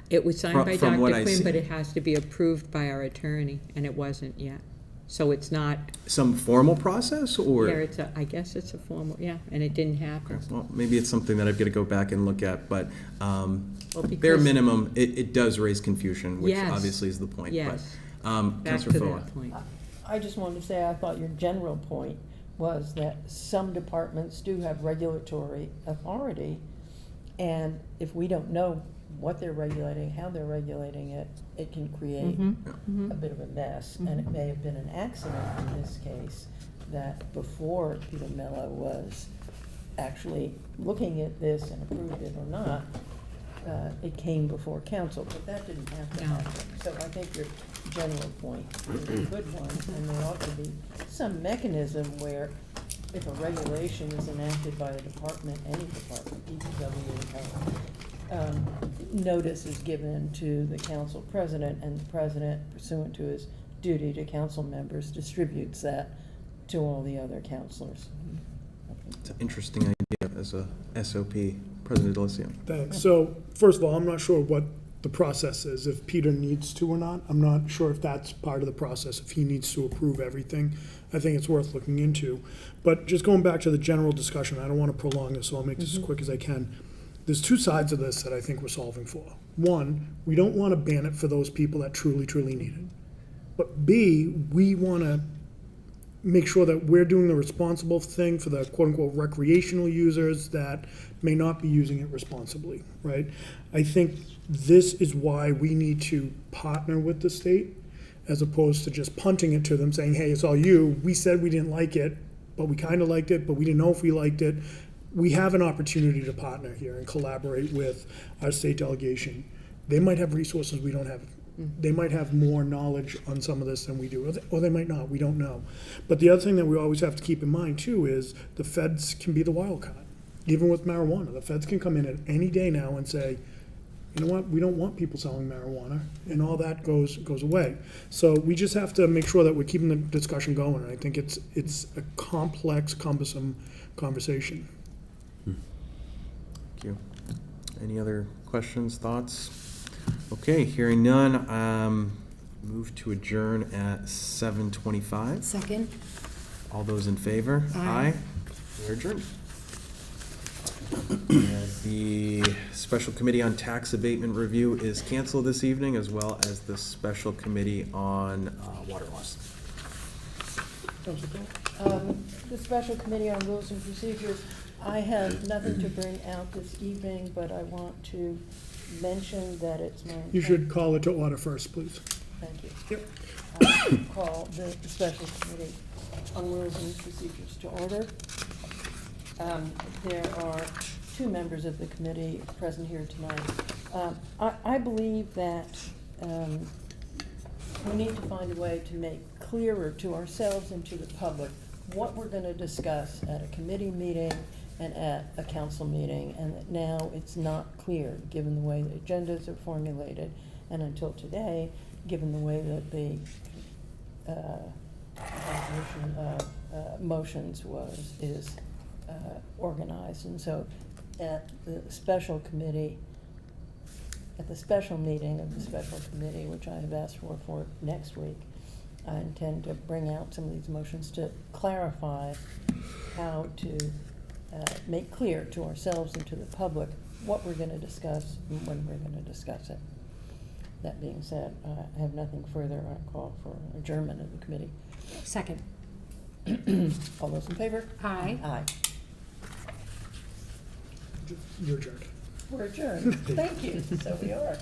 It was signed by From what Dr. I Quinn, see. but it has to be approved by our attorney, and it wasn't yet. So it's not. Some formal process, or Yeah, I guess it's a formal. Yeah, and it didn't happen. okay, well, maybe it's something that I've got to go back and look at. But bare because- minimum, it does raise confusion, which Yes. obviously is the point. Yes. But Back Councilor to Foa. that point. I just wanted to say, I thought your general point was that some departments do have regulatory authority, and if we don't know what they're regulating, how they're regulating it, it can create a bit of a mess. And it may have been an accident in this case that before Peter Mello was actually looking at this and approved it or not, it came before council, but that didn't have to happen. So I think your general point is a good one, and there ought to be some mechanism where if a regulation is enacted by a department, any department, DPW, notice is given to the council president, and the president, pursuant to his duty to council members, distributes that to all the other councilors. It's an interesting idea as a SOP, President Delisio. Thanks. So, first of all, I'm not sure what the process is, if Peter needs to or not. I'm not sure if that's part of the process, if he needs to approve everything. I think it's worth looking into. But just going back to the general discussion, I don't want to prolong this, so I'll make this as quick as I can. There's two sides of this that I think we're solving for. One, we don't want to ban it for those people that truly, truly need it. But B, we want to make sure that we're doing the responsible thing for the quote-unquote recreational users that may not be using it responsibly, right? I think this is why we need to partner with the state as opposed to just punting it to them, saying, hey, it's all you. We said we didn't like it, but we kind of liked it, but we didn't know if we liked it. We have an opportunity to partner here and collaborate with our state delegation. They might have resources we don't have. They might have more knowledge on some of this than we do, or they might not, we don't know. But the other thing that we always have to keep in mind too is the feds can be the wild card. Even with marijuana, the feds can come in at any day now and say, you know what, we don't want people selling marijuana, and all that goes away. So we just have to make sure that we're keeping the discussion going, and I think it's a complex, cumbersome conversation. Thank you. Any other questions, thoughts? Okay, hearing none, move to adjourn at 7:25. Second? All those in favor? Aye. We're adjourned. And the special committee on tax abatement review is canceled this evening, as well as the special committee on water loss. The Special Committee on Rules and Procedures, I have nothing to bring out this evening, but I want to mention that it's my You should call it to order first, please. Thank you. Yep. Call the Special Committee on Rules and Procedures to order. There are two members of the committee present here tonight. I believe that we need to find a way to make clearer to ourselves and to the public what we're going to discuss at a committee meeting and at a council meeting, and that now it's not clear, given the way the agendas are formulated, and until today, given the way that the composition of motions is organized. And so at the special committee, at the special meeting of the special committee, which I have asked for next week, I intend to bring out some of these motions to clarify how to make clear to ourselves and to the public what we're going to discuss and when we're going to discuss it. That being said, I have nothing further. I call for adjournment of the committee. Second. All those in favor? Aye. Aye. You're adjourned. We're adjourned. Thank you. So we are.